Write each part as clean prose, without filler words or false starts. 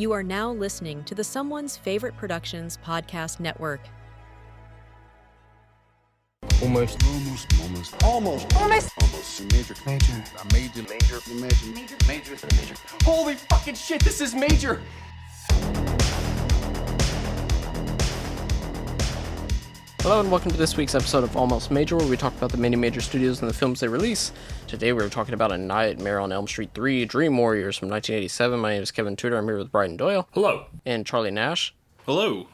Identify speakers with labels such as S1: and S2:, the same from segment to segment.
S1: You are now listening to the Someone's Favorite Productions podcast network.
S2: Almost. Major. Holy fucking shit, this is major!
S3: Hello and welcome to this week's episode of Almost Major, where we talk about the many major studios and the films they release. Today we're talking about A Nightmare on Elm Street 3, Dream Warriors from 1987. My name is Kevin Tudor. I'm here with Bryden Doyle.
S4: Hello.
S3: And Charlie Nash.
S4: Hello.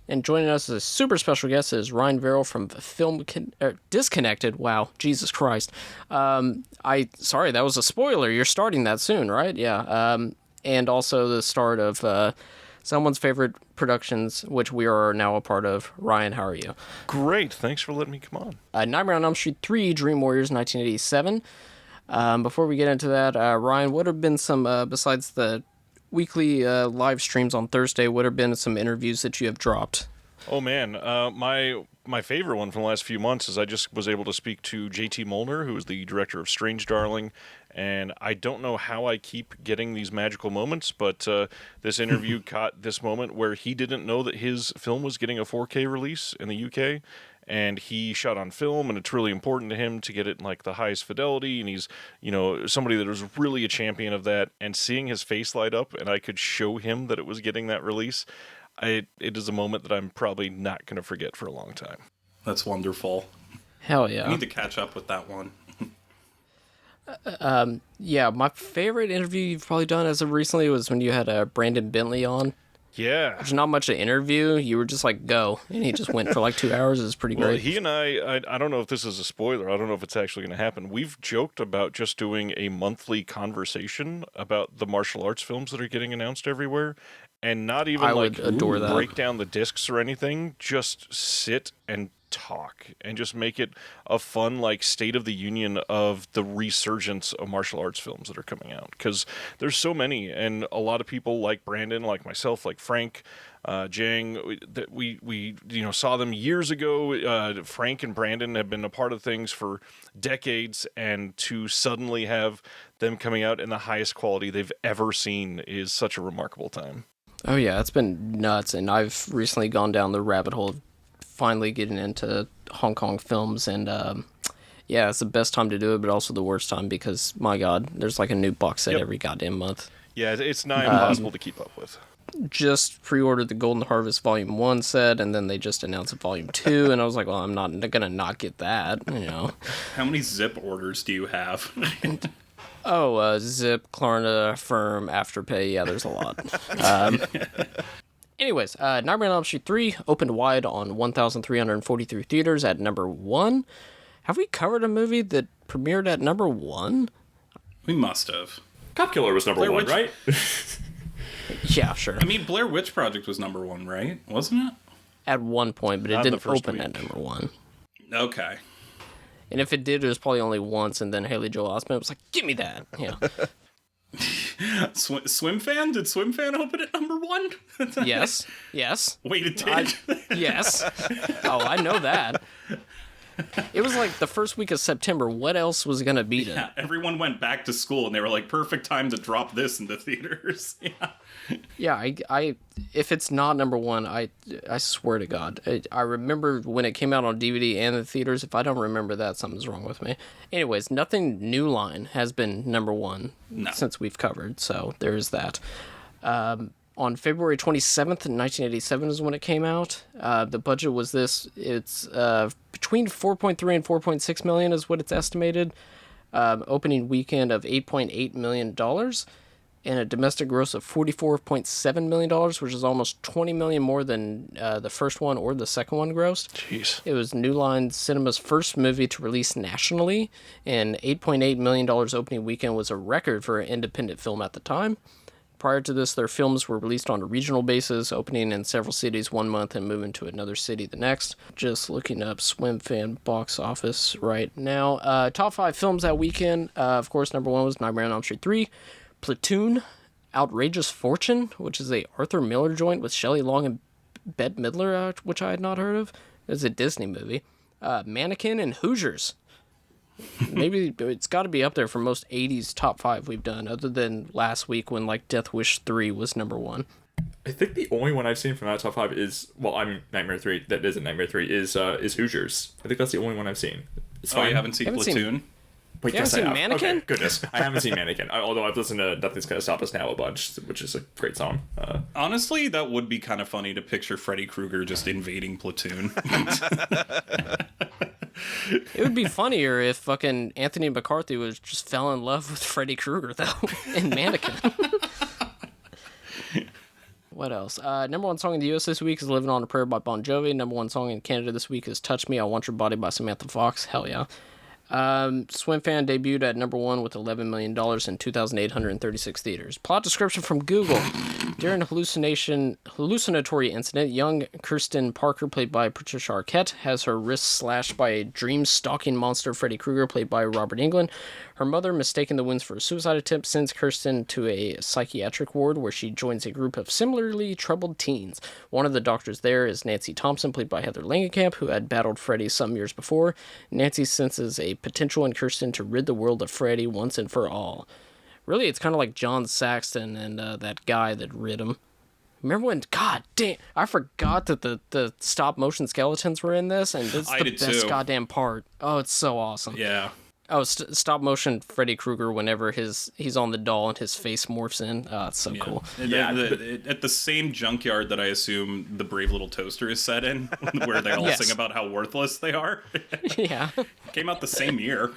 S3: And joining us as a super special guest is Ryan Verrill from Disconnected. Wow, Jesus Christ. Sorry, that was a spoiler. You're starting that soon, right? Yeah. And also the start of Someone's Favorite Productions, which we are now a part of. Ryan, how are you?
S4: Great. Thanks for letting me come on.
S3: Nightmare on Elm Street 3, Dream Warriors, 1987. Before we get into that, Ryan, what have been some, besides the weekly live streams on Thursday, what have been some interviews that you have dropped?
S4: Oh, man. My favorite one from the last few months is I just was able to speak to J.T. Molnar, who is the director of Strange Darling, and I don't know how I keep getting these magical moments, but this interview caught this moment where he didn't know that his film was getting a 4K release in the UK, and he shot on film, and it's really important to him to get it in like the highest fidelity, and he's, somebody that was really a champion of that, and seeing his face light up, and I could show him that it was getting that release, it is a moment that I'm probably not going to forget for a long time.
S5: That's wonderful.
S3: Hell yeah.
S5: I need to catch up with that one.
S3: Yeah, my favorite interview you've probably done as of recently was when you had Brandon Bentley on.
S4: Yeah.
S3: There's not much to interview. You were just like, go. And he just went for like 2 hours. It was pretty great.
S4: Well, he and I don't know if this is a spoiler. I don't know if it's actually going to happen. We've joked about just doing a monthly conversation about the martial arts films that are getting announced everywhere. And not even
S3: adore that.
S4: Break down the discs or anything. Just sit and talk and just make it a fun State of the Union of the resurgence of martial arts films that are coming out, because there's so many, and a lot of people like Brandon, like myself, like Frank, Jang, that we saw them years ago. Frank and Brandon have been a part of things for decades, and to suddenly have them coming out in the highest quality they've ever seen is such a remarkable time.
S3: Oh yeah, it's been nuts, and I've recently gone down the rabbit hole of finally getting into Hong Kong films, and yeah, it's the best time to do it, but also the worst time because, my God, there's like a new box set every goddamn month.
S4: Yeah, it's nigh impossible to keep up with.
S3: Just pre-ordered the Golden Harvest Volume 1 set, and then they just announced Volume 2, and I was like, well, I'm not gonna not get that,
S5: How many Zip orders do you have?
S3: Zip, Klarna, Firm, Afterpay, yeah, there's a lot. Anyways, Nightmare on Elm Street 3 opened wide on 1,343 theaters at number 1. Have we covered a movie that premiered at number 1?
S5: We must have.
S6: Cop Killer was number 1, right?
S3: Yeah, sure.
S5: I mean, Blair Witch Project was number 1, right? Wasn't it?
S3: At one point, but it didn't open at number 1.
S5: Okay.
S3: And if it did, it was probably only once, and then Haley Joel Osment was like, give me that. Yeah.
S5: Swim Fan? Did Swim Fan open at number 1?
S3: Yes.
S5: Wait, it did?
S3: Yes. Oh, I know that. It was like the first week of September. What else was going to beat it?
S5: Yeah, everyone went back to school, and they were like, perfect time to drop this into theaters.
S3: Yeah, I if it's not number 1, I swear to God. I remember when it came out on DVD and the theaters. If I don't remember that, something's wrong with me. Anyways, nothing New Line has been number 1 since we've covered, so there's that. On February 27th, 1987 is when it came out. The budget was this. It's between $4.3 and $4.6 million is what it's estimated. Opening weekend of $8.8 million. And a domestic gross of $44.7 million, which is almost $20 million more than the first one or the second one grossed.
S4: Jeez.
S3: It was New Line Cinema's first movie to release nationally, and $8.8 million opening weekend was a record for an independent film at the time. Prior to this, their films were released on a regional basis, opening in several cities one month and moving to another city the next. Just looking up Swim Fan box office right now. Top 5 films that weekend. Of course, number 1 was Nightmare on Elm Street 3. Platoon, Outrageous Fortune, which is a Arthur Miller joint with Shelley Long and Bette Midler, which I had not heard of. It's a Disney movie. Mannequin and Hoosiers. Maybe it's got to be up there for most 80s top 5 we've done, other than last week when like Death Wish 3 was number 1.
S6: I think the only one I've seen from that top 5 is, well, I mean, Nightmare 3, that isn't Nightmare 3, is Hoosiers. I think that's the only one I've seen. It's fine.
S2: You haven't seen Platoon?
S6: Wait,
S3: You haven't seen
S6: I have.
S3: Mannequin?
S6: Okay, goodness. I haven't seen Mannequin, although I've listened to Nothing's Gonna Stop Us Now a bunch, which is a great song.
S5: Honestly, that would be kind of funny to picture Freddy Krueger just invading Platoon.
S3: It would be funnier if fucking Anthony McCarthy was just fell in love with Freddy Krueger, though, in Mannequin. What else? Number 1 song in the US this week is Living on a Prayer by Bon Jovi. Number 1 song in Canada this week is Touch Me, I Want Your Body by Samantha Fox. Hell yeah. Swim Fan debuted at number 1 with $11 million in 2,836 theaters. Plot description from Google. During a hallucinatory incident, young Kirsten Parker, played by Patricia Arquette, has her wrists slashed by a dream-stalking monster, Freddy Krueger, played by Robert Englund. Her mother, mistaking the wounds for a suicide attempt, sends Kirsten to a psychiatric ward where she joins a group of similarly troubled teens. One of the doctors there is Nancy Thompson, played by Heather Langenkamp, who had battled Freddy some years before. Nancy senses a potential in Kirsten to rid the world of Freddy once and for all. Really, it's kind of like John Saxon and that guy that rid him. Remember when, god damn, I forgot that the stop-motion skeletons were in this, and this is the best goddamn part. Oh, it's so awesome.
S5: Yeah.
S3: Oh, stop-motion Freddy Krueger whenever he's on the doll and his face morphs in. Oh, it's so cool.
S5: Yeah, at the same junkyard that I assume the Brave Little Toaster is set in, where they all sing about how worthless they are.
S3: Yeah.
S5: Came out the same year.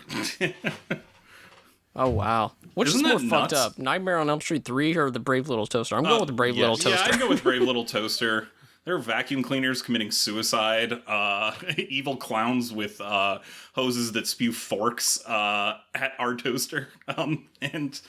S3: Oh, wow. Which
S5: Isn't
S3: is more
S5: that
S3: fucked
S5: nuts?
S3: up? Nightmare on Elm Street 3 or the Brave Little Toaster? I'm going with the Brave Little Toaster.
S5: Yeah, I'd go with Brave Little Toaster. There are vacuum cleaners committing suicide, evil clowns with hoses that spew forks at our toaster, and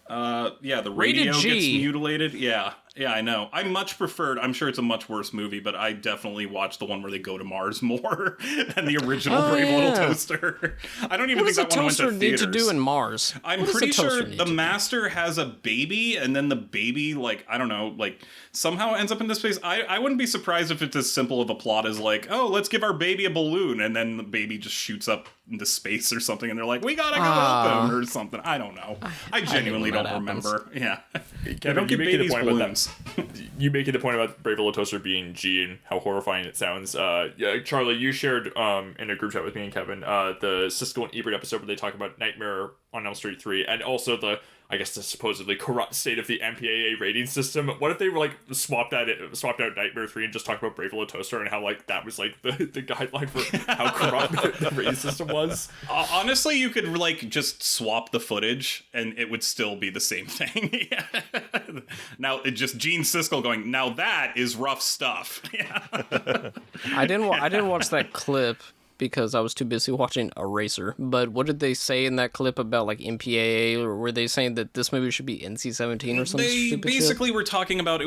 S5: the radio
S3: Rated G.
S5: gets mutilated. Yeah, I know. I much preferred. I'm sure it's a much worse movie, but I definitely watched the one where they go to Mars more than the original Brave Little Toaster. I don't even
S3: What
S5: think
S3: does a
S5: that one went to
S3: toaster need
S5: theaters.
S3: to do in Mars?
S5: I'm
S3: What does a
S5: pretty
S3: toaster
S5: sure
S3: need
S5: the
S3: to do?
S5: master has a baby, and then the baby, like, I don't know, like, somehow ends up in this space. I wouldn't be surprised if it's as simple of a plot as, like, oh, let's give our baby a balloon, and then the baby just shoots up into space or something, and they're like, we gotta go help him, or something. I don't know. I genuinely
S3: when
S5: don't
S3: that
S5: remember. Yeah.
S6: Kevin,
S5: don't give
S6: you making the
S5: babies
S6: point
S5: balloons.
S6: you making the point about Brave Little Toaster being G and how horrifying it sounds. Charlie, you shared in a group chat with me and Kevin the Siskel and Ebert episode where they talk about Nightmare on Elm Street 3 and also the supposedly corrupt state of the MPAA rating system. What if they were like swapped out Nightmare 3 and just talked about Brave Little Toaster and how like that was like the guideline for how corrupt the rating system was?
S5: Honestly, you could like just swap the footage and it would still be the same thing. Now it just Gene Siskel going, now that is rough stuff.
S3: I didn't watch that clip because I was too busy watching Eraser. But what did they say in that clip about like MPAA, or were they saying that this movie should be NC-17 or something?
S5: They basically were talking about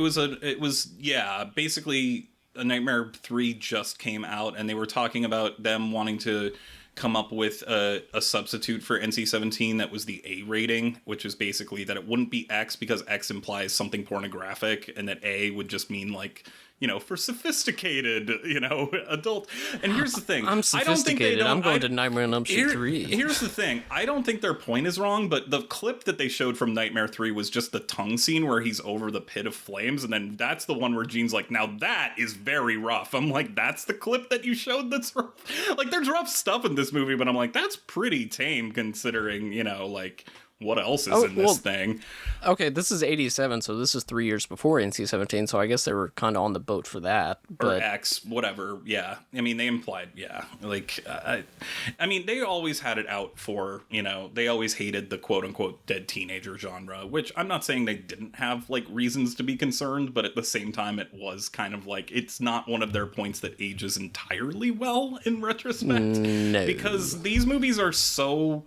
S5: basically A Nightmare 3 just came out, and they were talking about them wanting to come up with a substitute for NC-17 that was the A rating, which is basically that it wouldn't be X because X implies something pornographic, and that A would just mean like, you know, for sophisticated, you know, adult. And here's the thing.
S3: I'm sophisticated. I'm going to Nightmare on Elm Street 3.
S5: Here's the thing. I don't think their point is wrong, but the clip that they showed from Nightmare 3 was just the tongue scene where he's over the pit of flames, and then that's the one where Gene's like, now that is very rough. I'm like, that's the clip that you showed that's rough? Like, there's rough stuff in this movie, but I'm like, that's pretty tame considering, you know, like, what else is in this thing?
S3: Okay, this is 87, so this is 3 years before NC-17, so I guess they were kind of on the boat for that. But...
S5: Or X, whatever, yeah. I mean, they implied, yeah. Like, I mean, they always had it out for, you know, they always hated the quote-unquote dead teenager genre, which I'm not saying they didn't have, like, reasons to be concerned, but at the same time, it was kind of like, it's not one of their points that ages entirely well in retrospect.
S3: No.
S5: Because these movies are so...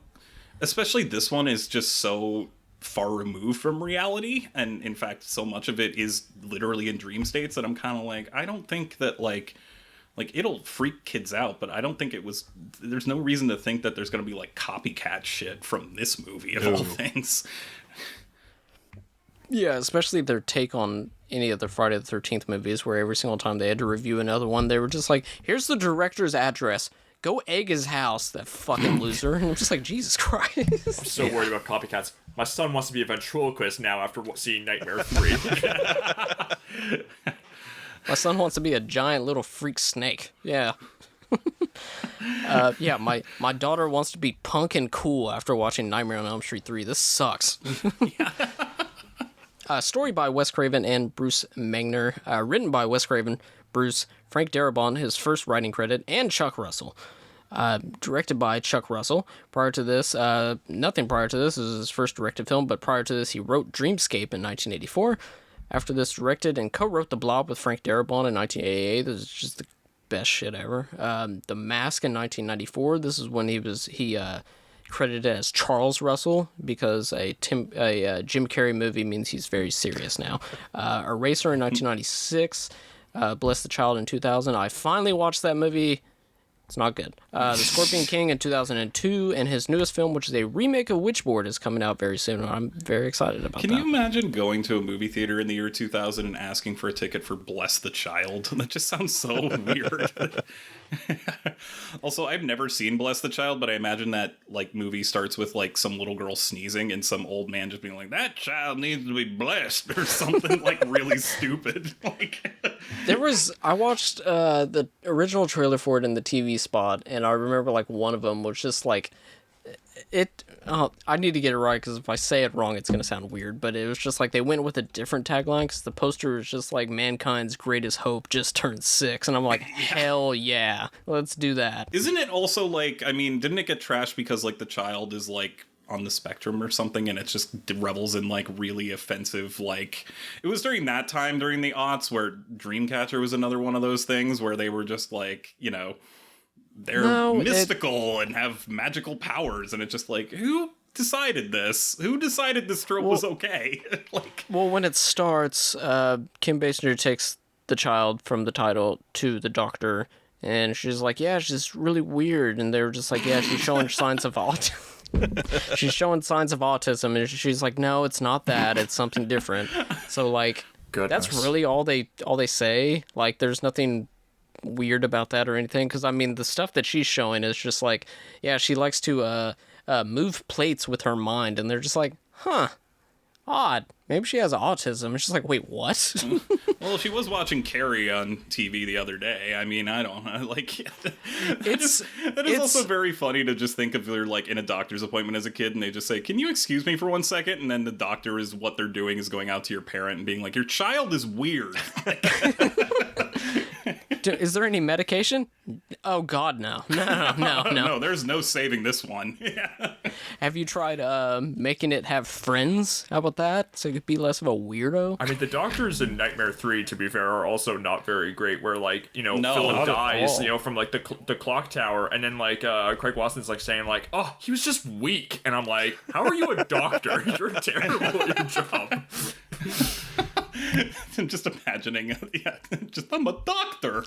S5: Especially this one is just so far removed from reality, and in fact so much of it is literally in dream states that I'm kind of like, I don't think that like it'll freak kids out, but I don't think there's no reason to think that there's gonna be like copycat shit from this movie of all things.
S3: Yeah, especially their take on any of the Friday the 13th movies, where every single time they had to review another one, they were just like, here's the director's address. go egg his house, that fucking loser. And I'm just like, Jesus Christ.
S6: I'm so worried about copycats. My son wants to be a ventriloquist now after seeing Nightmare 3.
S3: My son wants to be a giant little freak snake. Yeah. Yeah, my daughter wants to be punk and cool after watching Nightmare on Elm Street 3. This sucks. Story by Wes Craven and Bruce Magner. Written by Wes Craven, Bruce, Frank Darabont, his first writing credit, and Chuck Russell. Directed by Chuck Russell. Prior to this, nothing prior to this. This is his first directed film, but prior to this, he wrote Dreamscape in 1984. After this, directed and co-wrote The Blob with Frank Darabont in 1988. This is just the best shit ever. The Mask in 1994. This is when he credited as Charles Russell because a Jim Carrey movie means he's very serious now. Eraser in 1996. Bless the Child in 2000. I finally watched that movie. It's not good. The Scorpion King in 2002, and his newest film, which is a remake of Witchboard, is coming out very soon. I'm very excited about that.
S5: Can you imagine going to a movie theater in the year 2000 and asking for a ticket for Bless the Child? That just sounds so weird. Also, I've never seen Bless the Child, but I imagine that like movie starts with like some little girl sneezing and some old man just being like, "That child needs to be blessed," or something like really stupid. Like,
S3: I watched the original trailer for it in the TV spot, and I remember like one of them was just like I need to get it right because if I say it wrong, it's going to sound weird. But it was just like they went with a different tagline because the poster was just like mankind's greatest hope just turned 6. And I'm like, hell yeah, let's do that.
S5: Isn't it also like, I mean, didn't it get trashed because like the child is like on the spectrum or something and it just revels in like really offensive, like it was during that time during the aughts where Dreamcatcher was another one of those things where they were just like, you know, they're mystical and have magical powers, and it's just like, who decided this? Who decided this trope was okay? Like,
S3: well, when it starts, Kim Basinger takes the child from the title to the doctor, and she's like, yeah, she's really weird, and they're just like, yeah, she's showing signs of autism. She's showing signs of autism, and she's like, no, it's not that, it's something different. So like, that's really all they say. Like, there's nothing weird about that or anything, because I mean the stuff that she's showing is just like, yeah, she likes to move plates with her mind, and they're just like, huh, odd, maybe she has autism. And she's like, wait, what?
S5: Well, she was watching Carrie on TV the other day. I mean, I don't know, like, that is also very funny to just think of, they're like in a doctor's appointment as a kid and they just say, can you excuse me for 1 second? And then the doctor is, what they're doing is going out to your parent and being like, your child is weird.
S3: Is there any medication? Oh God, no.
S5: No, there's no saving this one. Yeah.
S3: Have you tried making it have friends? How about that? So it could be less of a weirdo?
S6: I mean, the doctors in Nightmare 3, to be fair, are also not very great, where, like, you know,
S5: No,
S6: Philip
S5: not at
S6: dies,
S5: all.
S6: you know, from, like, the clock tower, and then, like, Craig Watson's, like, saying, like, oh, he was just weak. And I'm like, how are you a doctor? You're terrible at your job.
S5: Just imagining, I'm a doctor.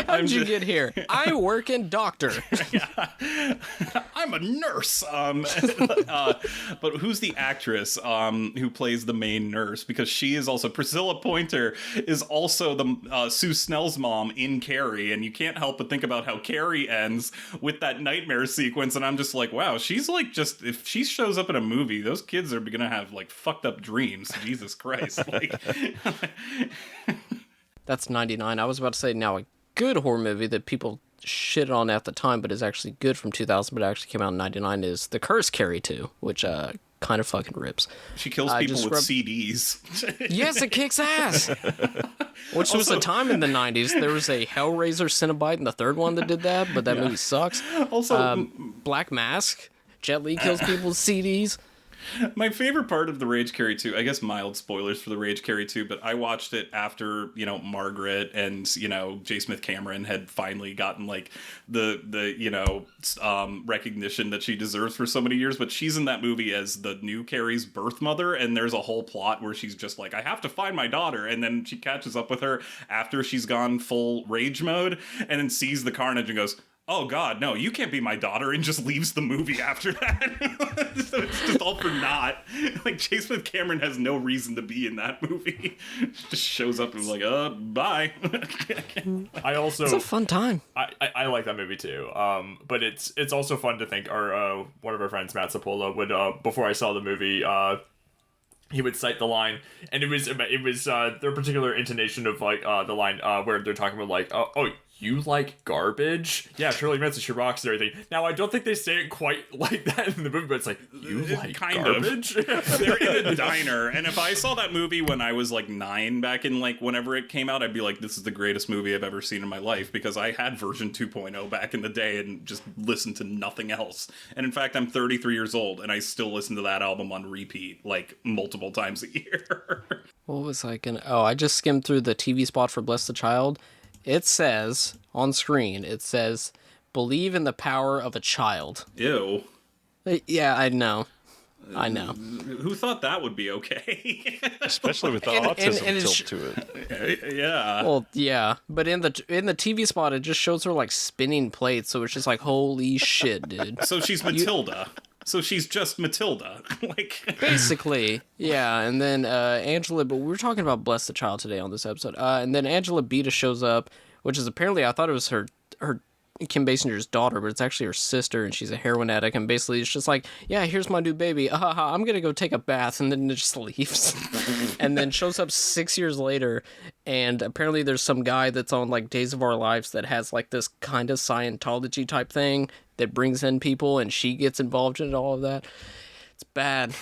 S3: How did you get here? I work in doctor.
S5: I'm a nurse. But who's the actress who plays the main nurse? Because she is also, Priscilla Pointer is also the Sue Snell's mom in Carrie, and you can't help but think about how Carrie ends with that nightmare sequence, and I'm just like, wow, she's like, just, if she shows up in a movie, those kids are gonna have like fucked up dreams. Jesus Christ. Like,
S3: That's 99. I was about to say now a good horror movie that people shit on at the time, but is actually good from 2000, but actually came out in 99 is The Curse Carrie 2, which kind of fucking rips.
S5: she kills people with CDs.
S3: Yes, it kicks ass. Which was a time in the 90s. There was a Hellraiser Cenobite in the third one that did that, but that movie sucks.
S5: Also,
S3: Black Mask. Jet Li kills people with CDs.
S5: my favorite part of the Rage Carrie 2, I guess mild spoilers for the Rage Carrie 2, but I watched it after, you know, Margaret and, you know, J. Smith Cameron had finally gotten like the you know, recognition that she deserves for so many years, but she's in that movie as the new Carrie's birth mother, and there's a whole plot where she's just like, I have to find my daughter, and then she catches up with her after she's gone full rage mode, and then sees the carnage and goes, oh God, no, you can't be my daughter, and just leaves the movie after that. So it's just all for naught. Like, Chase Smith Cameron has no reason to be in that movie. Just shows up and is like, bye.
S3: It's a fun time.
S6: I like that movie too. But it's also fun to think our one of our friends, Matt Sapola, would before I saw the movie, he would cite the line, and it was their particular intonation of like the line where they're talking about like, oh, you like garbage? Yeah, Shirley Manson, she rocks and everything. Now, I don't think they say it quite like that in the movie, but it's like, you like
S5: kind
S6: garbage?
S5: They're in a diner, and if I saw that movie when I was like 9 back in like whenever it came out, I'd be like, this is the greatest movie I've ever seen in my life, because I had version 2.0 back in the day and just listened to nothing else. And in fact, I'm 33 years old, and I still listen to that album on repeat like multiple times a year.
S3: What was I gonna... Oh, I just skimmed through the TV spot for Bless the Child. It says, on screen, believe in the power of a child.
S5: Ew.
S3: Yeah, I know.
S5: Who thought that would be okay?
S4: Especially with the autism tilt to it.
S5: Yeah.
S3: Well, yeah, but in the TV spot, it just shows her like spinning plates, so it's just like, holy shit, dude.
S5: So she's Matilda. So she's just Matilda. Like,
S3: basically, yeah. And then Angela, but we were talking about Bless the Child today on this episode. And then Angela Beta shows up, which is apparently, I thought it was her Kim Basinger's daughter, but it's actually her sister, and she's a heroin addict. And basically, it's just like, yeah, here's my new baby. I'm gonna go take a bath, and then it just leaves. And then shows up 6 years later, and apparently there's some guy that's on like Days of Our Lives that has like this kind of Scientology type thing that brings in people, and she gets involved in all of that. It's bad.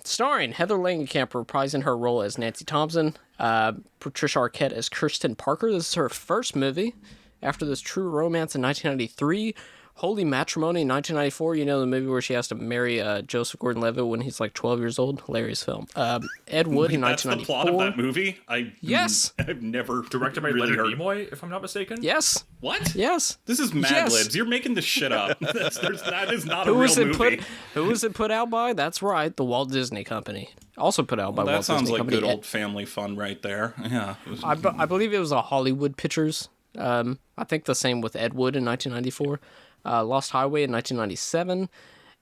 S3: Starring Heather Langenkamp reprising her role as Nancy Thompson, Patricia Arquette as Kirsten Parker. This is her first movie after this True Romance in 1993, Holy Matrimony in 1994. You know, the movie where she has to marry Joseph Gordon-Levitt when he's like 12 years old. Hilarious film. Ed Wood in 1994. That's the plot
S5: of that movie?
S3: Yes.
S5: I've never
S6: directed by
S5: really
S6: Leonard Nimoy, if I'm not mistaken.
S3: Yes.
S5: What?
S3: Yes.
S5: This is Mad Libs. You're making this shit up. That is not a
S3: Who
S5: real
S3: was it
S5: movie.
S3: Who was it put out by? That's right, the Walt Disney Company. Also put out by Walt Disney Company.
S5: That sounds like good old family fun right there. Yeah.
S3: I believe it was a Hollywood Pictures. I think the same with Ed Wood in 1994. Lost Highway in 1997.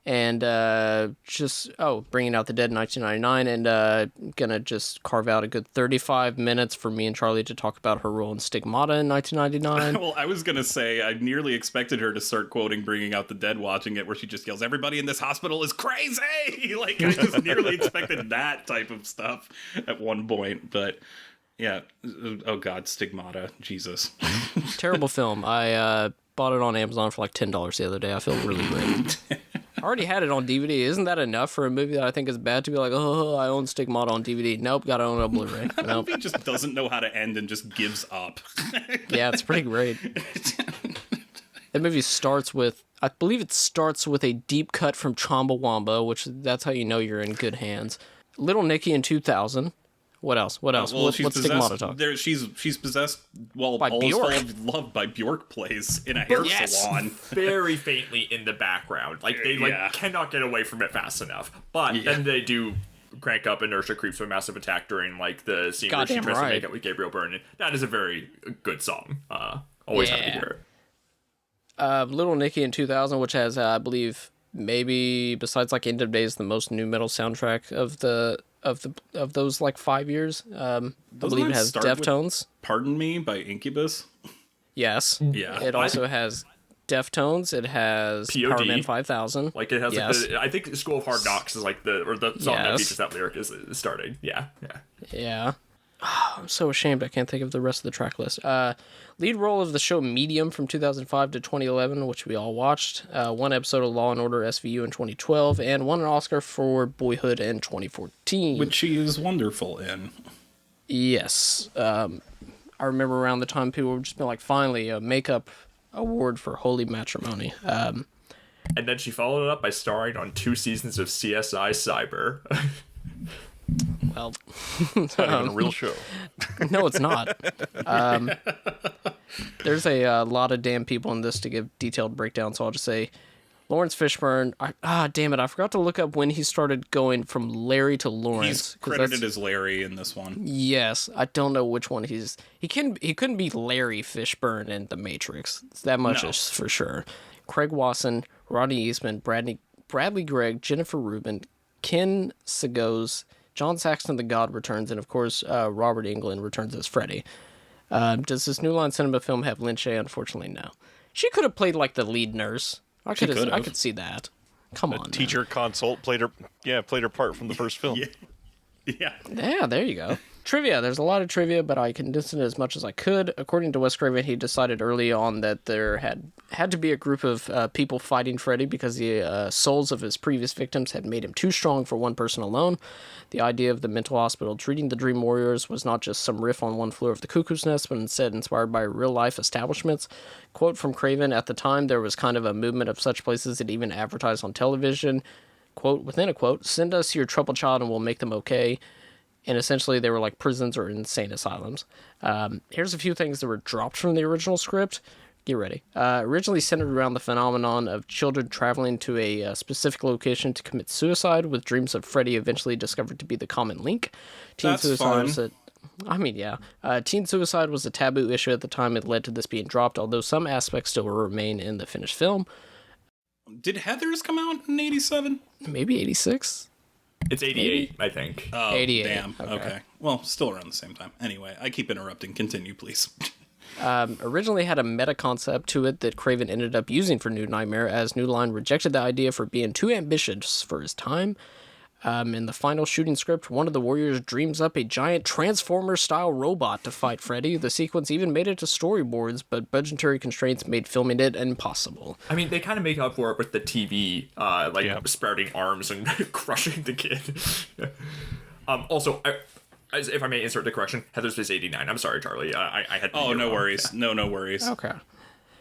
S3: And Bringing Out the Dead in 1999. And gonna just carve out a good 35 minutes for me and Charlie to talk about her role in Stigmata in 1999.
S5: Well, I was gonna say, I nearly expected her to start quoting Bringing Out the Dead watching it, where she just yells, "Everybody in this hospital is crazy!" Like, I just nearly expected that type of stuff at one point. But yeah, oh God, Stigmata, Jesus.
S3: Terrible film. I bought it on Amazon for like $10 the other day. I feel really great. I already had it on DVD. Isn't that enough for a movie that I think is bad to be like, oh, I own Stigmata on DVD? Nope, gotta own it on Blu-ray. Nope.
S5: He just doesn't know how to end and just gives up.
S3: Yeah, it's pretty great. That movie starts with, I believe it starts with a deep cut from Chumbawamba, which that's how you know you're in good hands. Little Nicky in 2000. What else? Well,
S5: what's
S3: Stigmata talk?
S5: She's possessed while
S3: by
S5: All
S3: Bjork.
S5: Is Full of Love by Bjork plays in a hair salon.
S6: Very faintly in the background. Like, they cannot get away from it fast enough. But then they do crank up Inertia Creeps with Massive Attack during like the scene where she tries to make it with Gabriel Byrne. And that is a very good song. Always happy to hear it.
S3: Little Nicky in 2000, which has, I believe, maybe besides like End of Days, the most new metal soundtrack of those like 5 years. I believe it has Deftones.
S5: Pardon Me by Incubus.
S3: Yes.
S5: Yeah.
S3: It also has Deftones. It has
S6: POD.
S3: Power Man 5000.
S6: Like, it has like I think School of Hard Knocks is like the song that features that lyric is starting. Yeah.
S3: Oh, I'm so ashamed I can't think of the rest of the track list. Lead role of the show Medium from 2005 to 2011, which we all watched. One episode of Law & Order SVU in 2012, and won an Oscar for Boyhood in 2014.
S5: Which she is wonderful in.
S3: Yes. I remember around the time people were just being like, finally, a makeup award for Holy Matrimony.
S6: And then she followed it up by starring on 2 seasons of CSI Cyber.
S3: Well,
S4: It's not even a real show.
S3: no, it's not. There's a lot of damn people in this to give detailed breakdown, so I'll just say, Lawrence Fishburne. Damn it! I forgot to look up when he started going from Larry to Lawrence.
S5: He's credited as Larry in this one.
S3: Yes, I don't know which one he couldn't be Larry Fishburne in The Matrix. That much is for sure. Craig Wasson, Rodney Eastman, Bradley Gregg, Jennifer Rubin, Ken Sagoes, John Saxon the God returns, and of course Robert Englund returns as Freddy. Does this New Line Cinema film have Lin Shaye? Unfortunately, no. She could have played like the lead nurse. I could see that. Come on,
S4: Teacher consult played her part from the first film.
S5: Yeah.
S3: Yeah, there you go. Trivia. There's a lot of trivia, but I condensed it as much as I could. According to Wes Craven, he decided early on that there had to be a group of people fighting Freddy because the souls of his previous victims had made him too strong for one person alone. The idea of the mental hospital treating the Dream Warriors was not just some riff on one floor of the Cuckoo's Nest, but instead inspired by real-life establishments. Quote from Craven, at the time, there was kind of a movement of such places that even advertised on television. Quote, within a quote, send us your troubled child and we'll make them okay. And essentially they were like prisons or insane asylums. Here's a few things that were dropped from the original script. Get ready. Originally centered around the phenomenon of children traveling to a specific location to commit suicide, with dreams of Freddy eventually discovered to be the common link. Teen suicide was a taboo issue at the time. It led to this being dropped, although some aspects still remain in the finished film.
S5: Did Heathers come out in 87?
S3: Maybe 86?
S6: It's 88, I think.
S5: Oh,
S3: 88.
S5: damn. Okay. Well, still around the same time. Anyway, I keep interrupting. Continue, please.
S3: Originally had a meta concept to it that Craven ended up using for New Nightmare, as New Line rejected the idea for being too ambitious for his time. In the final shooting script, one of the warriors dreams up a giant Transformer-style robot to fight Freddy. The sequence even made it to storyboards, but budgetary constraints made filming it impossible.
S6: I mean, they kind of make up for it with the TV, sprouting arms and crushing the kid. Also, if I may insert the correction, Heather's was 89. I'm sorry, Charlie. I had.
S5: Oh, no worries. No worries.
S3: Okay.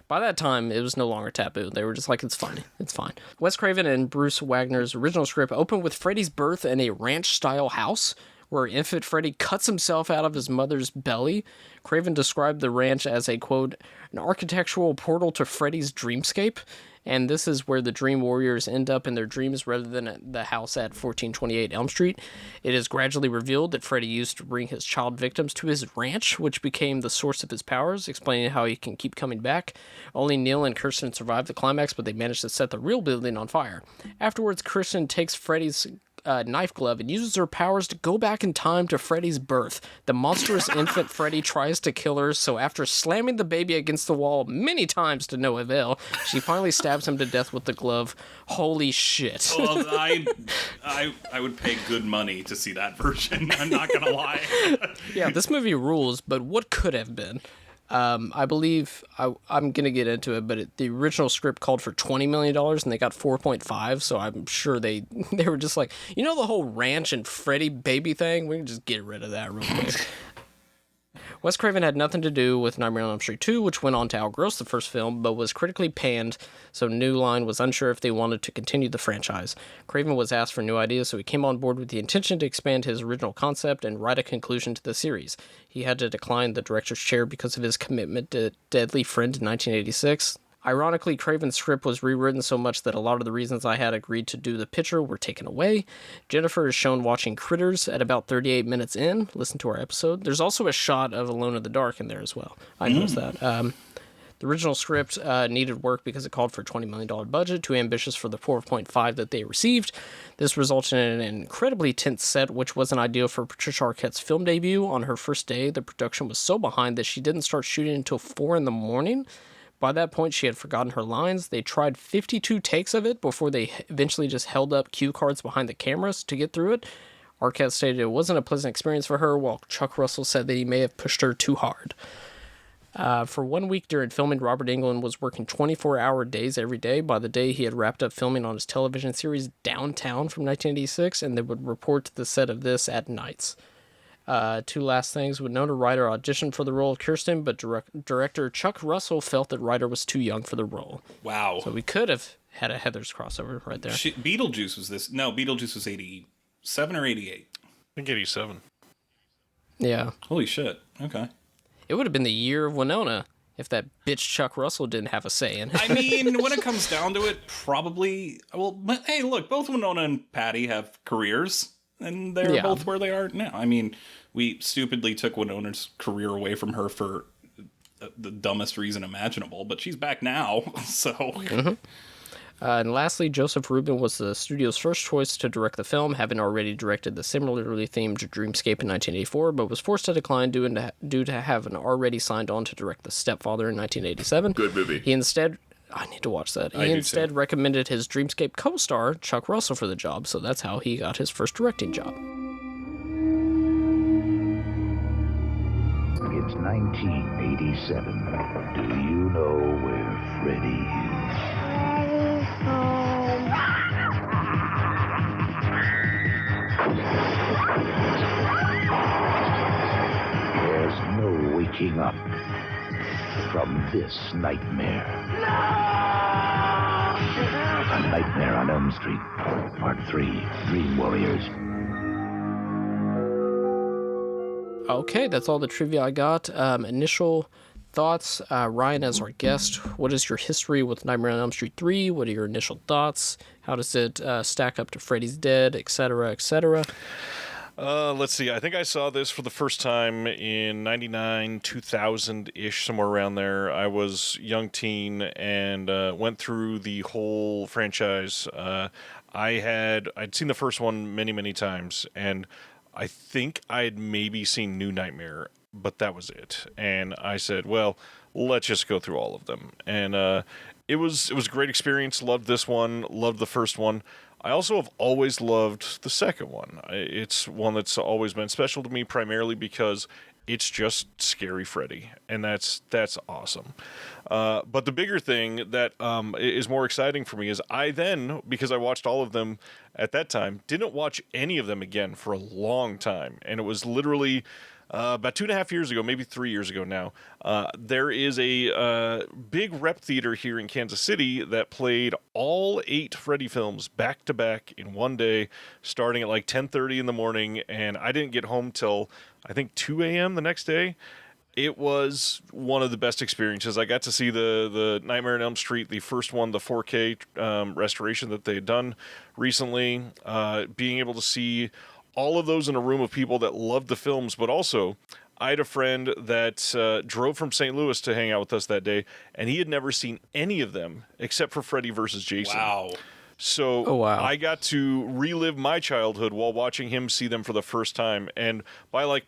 S3: By that time, it was no longer taboo. They were just like, it's fine. It's fine. Wes Craven and Bruce Wagner's original script opened with Freddy's birth in a ranch-style house where infant Freddy cuts himself out of his mother's belly. Craven described the ranch as a, quote, an architectural portal to Freddy's dreamscape. And this is where the Dream Warriors end up in their dreams rather than at the house at 1428 Elm Street. It is gradually revealed that Freddy used to bring his child victims to his ranch, which became the source of his powers, explaining how he can keep coming back. Only Neil and Kirsten survive the climax, but they manage to set the real building on fire. Afterwards, Kirsten takes Freddy's knife glove and uses her powers to go back in time to Freddy's birth. The monstrous infant Freddy tries to kill her, so after slamming the baby against the wall many times to no avail, she finally stabs him to death with the glove. Holy shit.
S5: Well, I would pay good money to see that version. I'm not gonna lie.
S3: Yeah, this movie rules, but what could have been? I believe I'm gonna get into it, but the original script called for $20 million and they got 4.5. So I'm sure they were just like, the whole ranch and Freddy baby thing. We can just get rid of that real quick. Wes Craven had nothing to do with Nightmare on Elm Street 2, which went on to outgross the first film, but was critically panned, so New Line was unsure if they wanted to continue the franchise. Craven was asked for new ideas, so he came on board with the intention to expand his original concept and write a conclusion to the series. He had to decline the director's chair because of his commitment to Deadly Friend in 1986. Ironically, Craven's script was rewritten so much that a lot of the reasons I had agreed to do the picture were taken away. Jennifer is shown watching Critters at about 38 minutes in. Listen to our episode. There's also a shot of Alone in the Dark in there as well. I noticed that. The original script needed work because it called for a $20 million budget, too ambitious for the 4.5 that they received. This resulted in an incredibly tense set, which wasn't ideal for Patricia Arquette's film debut. On her first day, the production was so behind that she didn't start shooting until 4 in the morning. By that point, she had forgotten her lines. They tried 52 takes of it before they eventually just held up cue cards behind the cameras to get through it. Arquette stated it wasn't a pleasant experience for her, while Chuck Russell said that he may have pushed her too hard. For 1 week during filming, Robert Englund was working 24-hour days every day. By the day, he had wrapped up filming on his television series Downtown from 1986, and they would report to the set of this at nights. Two last things. Winona Ryder auditioned for the role of Kirsten, but director Chuck Russell felt that Ryder was too young for the role.
S5: Wow.
S3: So we could have had a Heathers crossover right there.
S5: Beetlejuice was this. No, Beetlejuice was 87 or 88.
S4: I think 87.
S3: Yeah.
S5: Holy shit. Okay.
S3: It would have been the year of Winona if that bitch Chuck Russell didn't have a say in it.
S5: I mean, when it comes down to it, probably. Well, but hey, look, both Winona and Patty have careers, and they're both where they are now. I mean, we stupidly took Winona's career away from her for the dumbest reason imaginable, but she's back now, so.
S3: And lastly, Joseph Rubin was the studio's first choice to direct the film, having already directed the similarly themed Dreamscape in 1984, but was forced to decline due to having already signed on to direct The Stepfather in 1987.
S6: Good movie.
S3: He instead... I need to watch that.
S5: I
S3: He
S5: do
S3: instead
S5: too.
S3: recommended his Dreamscape co-star, Chuck Russell, for the job, so that's how he got his first directing job.
S7: It's 1987. Do you know where Freddy is? There's no waking up from this nightmare. A Nightmare on Elm Street, Part 3, Dream Warriors.
S3: Okay, that's all the trivia I got. Initial thoughts, Ryan as our guest. What is your history with Nightmare on Elm Street 3? What are your initial thoughts? How does it stack up to Freddy's Dead, etc., etc.?
S4: Let's see. I think I saw this for the first time in 99, 2000-ish, somewhere around there. I was young teen and went through the whole franchise. I'd seen the first one many, many times, and I think I'd maybe seen New Nightmare, but that was it. And I said, well, let's just go through all of them. And it was a great experience. Loved this one. Loved the first one. I also have always loved the second one. It's one that's always been special to me, primarily because it's just Scary Freddy, and that's awesome. But the bigger thing that is more exciting for me is I then, because I watched all of them at that time, didn't watch any of them again for a long time, and it was literally about 2.5 years ago, maybe 3 years ago now. There is a big rep theater here in Kansas City that played all 8 Freddy films back to back in one day, starting at like 10:30 in the morning, and I didn't get home till I think 2 a.m. the next day. It was one of the best experiences. I got to see the Nightmare on Elm Street, the first one, the 4K restoration that they had done recently. Being able to see all of those in a room of people that loved the films, but also I had a friend that drove from St. Louis to hang out with us that day, and he had never seen any of them except for Freddy vs. Jason.
S5: Wow.
S4: So I got to relive my childhood while watching him see them for the first time. And by like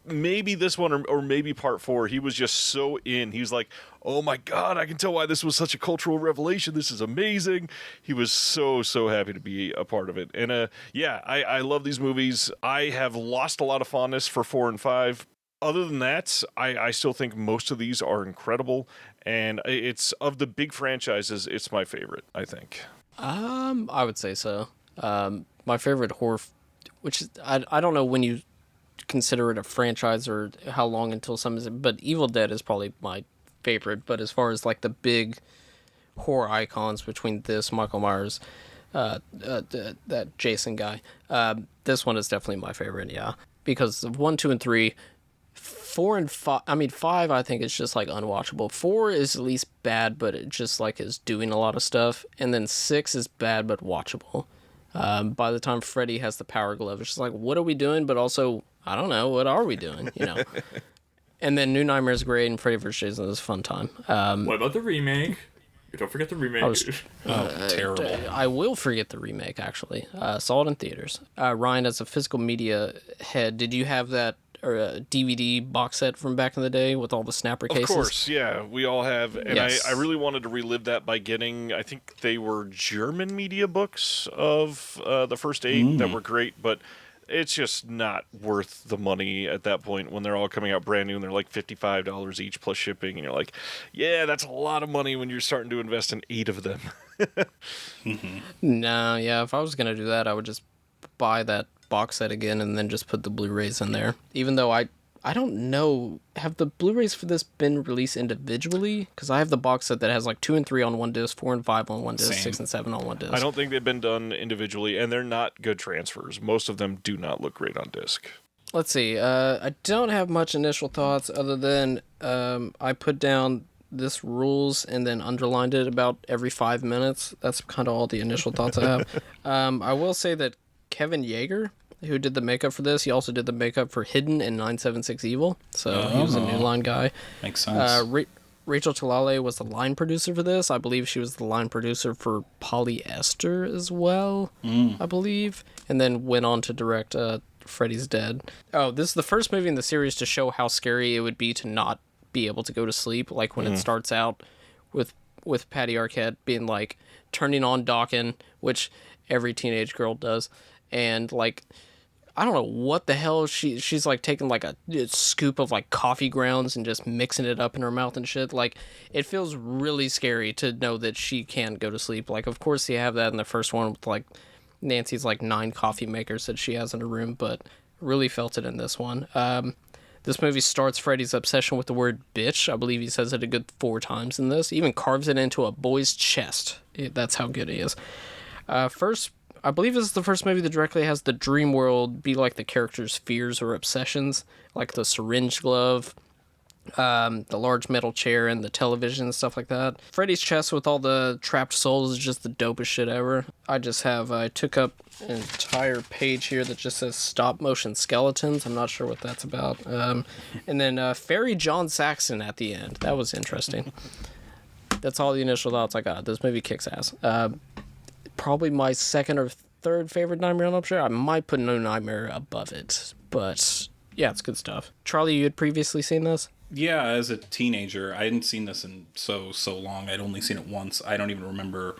S4: maybe this one or maybe part 4, he was just so in. He was like, oh my God, I can tell why this was such a cultural revelation. This is amazing. He was so happy to be a part of it. And I love these movies. I have lost a lot of fondness for 4 and 5. Other than that, I still think most of these are incredible. And it's, of the big franchises, it's my favorite, I think.
S3: I would say so. My favorite horror, which is, I don't know when you consider it a franchise or how long until some is, but Evil Dead is probably my favorite. But as far as like the big horror icons between this, Michael Myers, that Jason guy, this one is definitely my favorite. Yeah, because of 1, 2, and 3. 4 and 5, I mean 5 I think is just like unwatchable. 4 is at least bad, but it just like is doing a lot of stuff. And then 6 is bad but watchable. By the time Freddy has the power glove, it's just like, what are we doing? But also, I don't know, what are we doing? You know. And then New Nightmare is great, and Freddy vs. Jason is a fun time.
S6: What about the remake? Don't forget the remake.
S5: Terrible.
S3: I will forget the remake, actually. Saw it in theaters. Ryan, as a physical media head, did you have that or a DVD box set from back in the day with all the snapper cases?
S4: Of course, yeah, we all have, and
S3: Yes.
S4: I really wanted to relive that by getting, I think they were German media books of the first 8 that were great, but it's just not worth the money at that point when they're all coming out brand new and they're like $55 each plus shipping, and you're like, yeah, that's a lot of money when you're starting to invest in 8 of them.
S3: No, yeah, if I was going to do that, I would just buy that box set again and then just put the Blu-rays in there. Even though I don't know, have the Blu-rays for this been released individually? Because I have the box set that has like 2 and 3 on one disc, 4 and 5 on one disc,
S5: Same.
S3: 6 and 7 on one disc.
S4: I don't think they've been done individually, and they're not good transfers. Most of them do not look great on disc.
S3: Let's see. I don't have much initial thoughts other than I put down this rules and then underlined it about every 5 minutes. That's kind of all the initial thoughts I have. I will say that Kevin Yeager, who did the makeup for this, he also did the makeup for Hidden and 976 Evil. So he was a New Line guy.
S5: Makes sense.
S3: Rachel Talale was the line producer for this. I believe she was the line producer for Polyester as well, I believe. And then went on to direct Freddy's Dead. Oh, this is the first movie in the series to show how scary it would be to not be able to go to sleep. Like when it starts out with Patty Arquette being like turning on Dawkins, which every teenage girl does. And like, I don't know what the hell she's like taking like a scoop of like coffee grounds and just mixing it up in her mouth and shit. Like, it feels really scary to know that she can't go to sleep. Like, of course you have that in the first one with like Nancy's like 9 coffee makers that she has in her room, but really felt it in this one. This movie starts Freddy's obsession with the word bitch. I believe he says it a good 4 times in this. He even carves it into a boy's chest. That's how good he is. First, I believe this is the first movie that directly has the dream world be like the character's fears or obsessions, like the syringe glove, the large metal chair, and the television and stuff like that. Freddy's chest with all the trapped souls is just the dopest shit ever. I took up an entire page here that just says stop motion skeletons. I'm not sure what that's about. And then Fairy John Saxon at the end. That was interesting. That's all the initial thoughts I got. This movie kicks ass. Probably my second or third favorite Nightmare on Elm Street. I might put No Nightmare above it, but yeah, it's good stuff. Charlie, you had previously seen this?
S5: Yeah, as a teenager, I hadn't seen this in so long. I'd only seen it once. I don't even remember.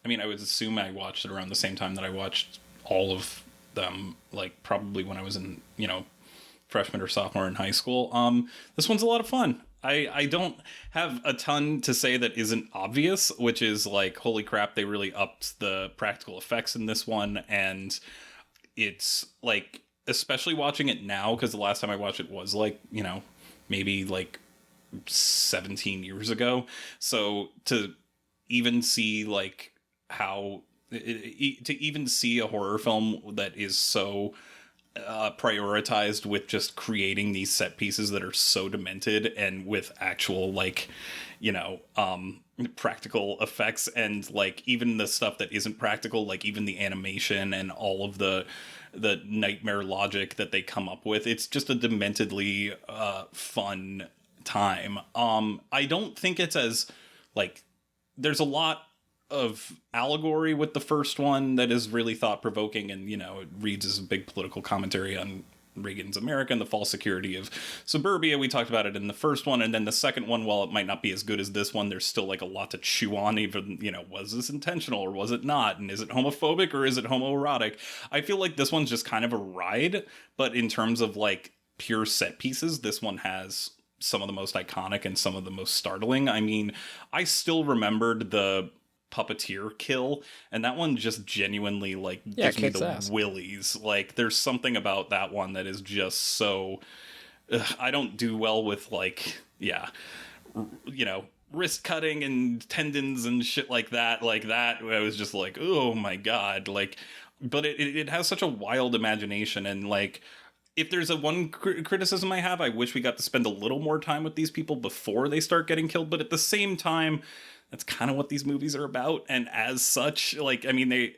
S5: I mean, I would assume I watched it around the same time that I watched all of them, like probably when I was in, freshman or sophomore in high school. This one's a lot of fun. I don't have a ton to say that isn't obvious, which is like, holy crap, they really upped the practical effects in this one. And it's like, especially watching it now, because the last time I watched it was like, maybe like 17 years ago. So to even see like how, to even see a horror film that is so prioritized with just creating these set pieces that are so demented and with actual like practical effects, and like even the stuff that isn't practical, like even the animation and all of the nightmare logic that they come up with, it's just a dementedly fun time. I don't think it's as like, there's a lot of allegory with the first one that is really thought-provoking, and it reads as a big political commentary on Reagan's America and the false security of suburbia. We talked about it in the first one, and then the second one, while it might not be as good as this one, there's still like a lot to chew on. Even was this intentional or was it not, and is it homophobic or is it homoerotic? I feel like this one's just kind of a ride, but in terms of like pure set pieces, this one has some of the most iconic and some of the most startling. I mean, I still remembered the puppeteer kill, and that one just genuinely like gives me the ass willies. Like, there's something about that one that is just so I don't do well with like wrist cutting and tendons and shit like that. I was just like, oh my god. Like, but it has such a wild imagination, and like, if there's a one criticism I have, I wish we got to spend a little more time with these people before they start getting killed, but at the same time, that's kind of what these movies are about. And as such, like, I mean, they,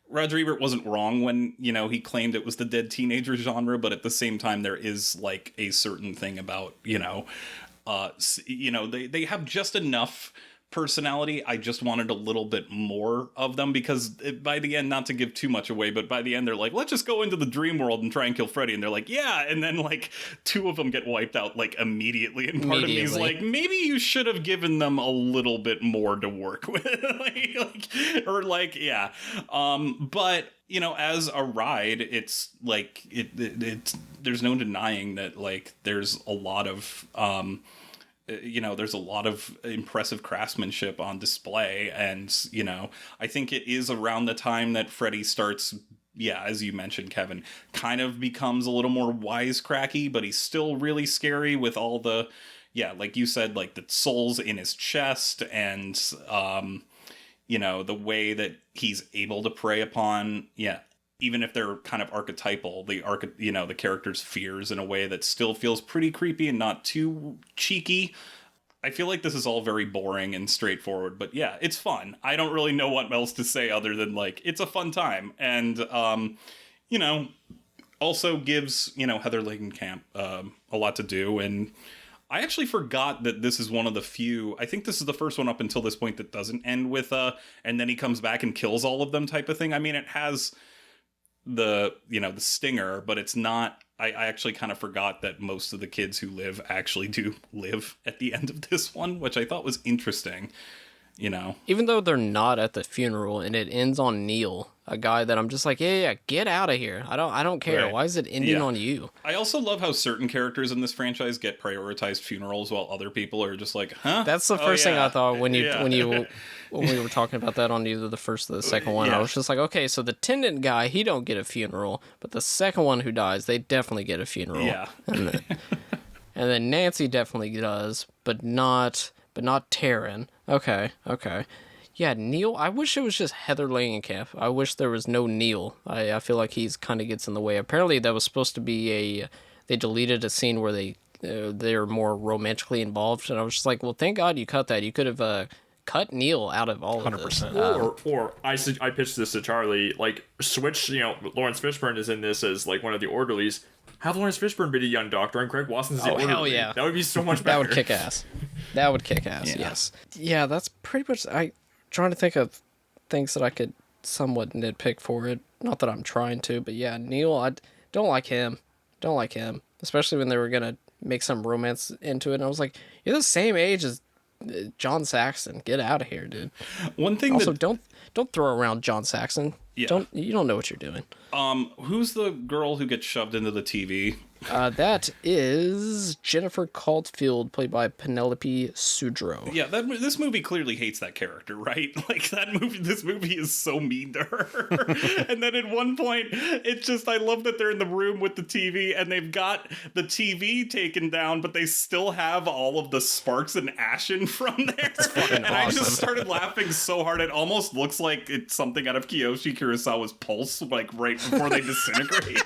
S5: Roger Ebert wasn't wrong when, he claimed it was the dead teenager genre, but at the same time, there is like a certain thing about, they have just enough personality. I just wanted a little bit more of them, because by the end, not to give too much away, but by the end they're like, let's just go into the dream world and try and kill Freddy, and they're like, yeah, and then like 2 of them get wiped out like immediately, and part of me is like, maybe you should have given them a little bit more to work with. But as a ride, it's like it's there's no denying that like there's a lot of there's a lot of impressive craftsmanship on display, and I think it is around the time that Freddy starts, as you mentioned, Kevin, kind of becomes a little more wisecracky, but he's still really scary with all the like you said, like the souls in his chest, and the way that he's able to prey upon even if they're kind of archetypal, the character's fears in a way that still feels pretty creepy and not too cheeky. I feel like this is all very boring and straightforward, but yeah, it's fun. I don't really know what else to say other than, like, it's a fun time. And, also gives, Heather Langenkamp a lot to do. And I actually forgot that this is one of the few, I think this is the first one up until this point that doesn't end with and then he comes back and kills all of them type of thing. I mean, it has the stinger, but it's not, I actually kind of forgot that most of the kids who live actually do live at the end of this one, which I thought was interesting,
S3: Even though they're not at the funeral and it ends on Neil, a guy that I'm just like, yeah, get out of here. I don't care.
S5: Right.
S3: Why is it ending
S5: Yeah.
S3: on you?
S5: I also love how certain characters in this franchise get prioritized funerals while other people are just like, huh?
S3: That's the
S5: Oh,
S3: first thing
S5: yeah.
S3: I thought when
S5: Yeah.
S3: when we were talking about that on either the first or the second one.
S5: Yeah.
S3: I was just like, okay, so the tenant guy, he don't get a funeral, but the second one who dies, they definitely get a funeral.
S5: Yeah.
S3: And then Nancy definitely does, but not Taryn. Okay. Yeah, Neil, I wish it was just Heather Langenkamp. I wish there was no Neil. I feel like he's kind of gets in the way. Apparently that was supposed to be they deleted a scene where they're more romantically involved, and I was just like, well, thank God you cut that. You could have cut Neil out of all of this.
S4: 100%.
S6: Or I pitched this to Charlie, like, switch, Lawrence Fishburne is in this as, like, one of the orderlies. Have Lawrence Fishburne be the young doctor and Craig Watson's the orderly.
S3: hell yeah.
S6: That would be so much
S3: That
S6: better.
S3: would kick ass. That would kick ass, yes. Yeah, that's pretty much... Trying to think of things that I could somewhat nitpick for it. Not that I'm trying to, but yeah, Neil, I don't like him. Don't like him. Especially when they were going to make some romance into it. And I was like, you're the same age as John Saxon. Get out of here, dude.
S5: One thing
S3: Also,
S5: that...
S3: don't throw around John Saxon.
S5: Yeah.
S3: You don't know what you're doing.
S5: Who's the girl who gets shoved into the TV?
S3: That is Jennifer Caulfield, played by Penelope Sudrow.
S5: Yeah, this movie clearly hates that character, right? Like, this movie is so mean to her. And then at one point, it's just, I love that they're in the room with the TV and they've got the TV taken down, but they still have all of the sparks and ashen from there. And I
S3: awesome.
S5: just started laughing so hard. It almost looks like it's something out of Kiyoshi Kurosawa's Pulse, like right before they disintegrate.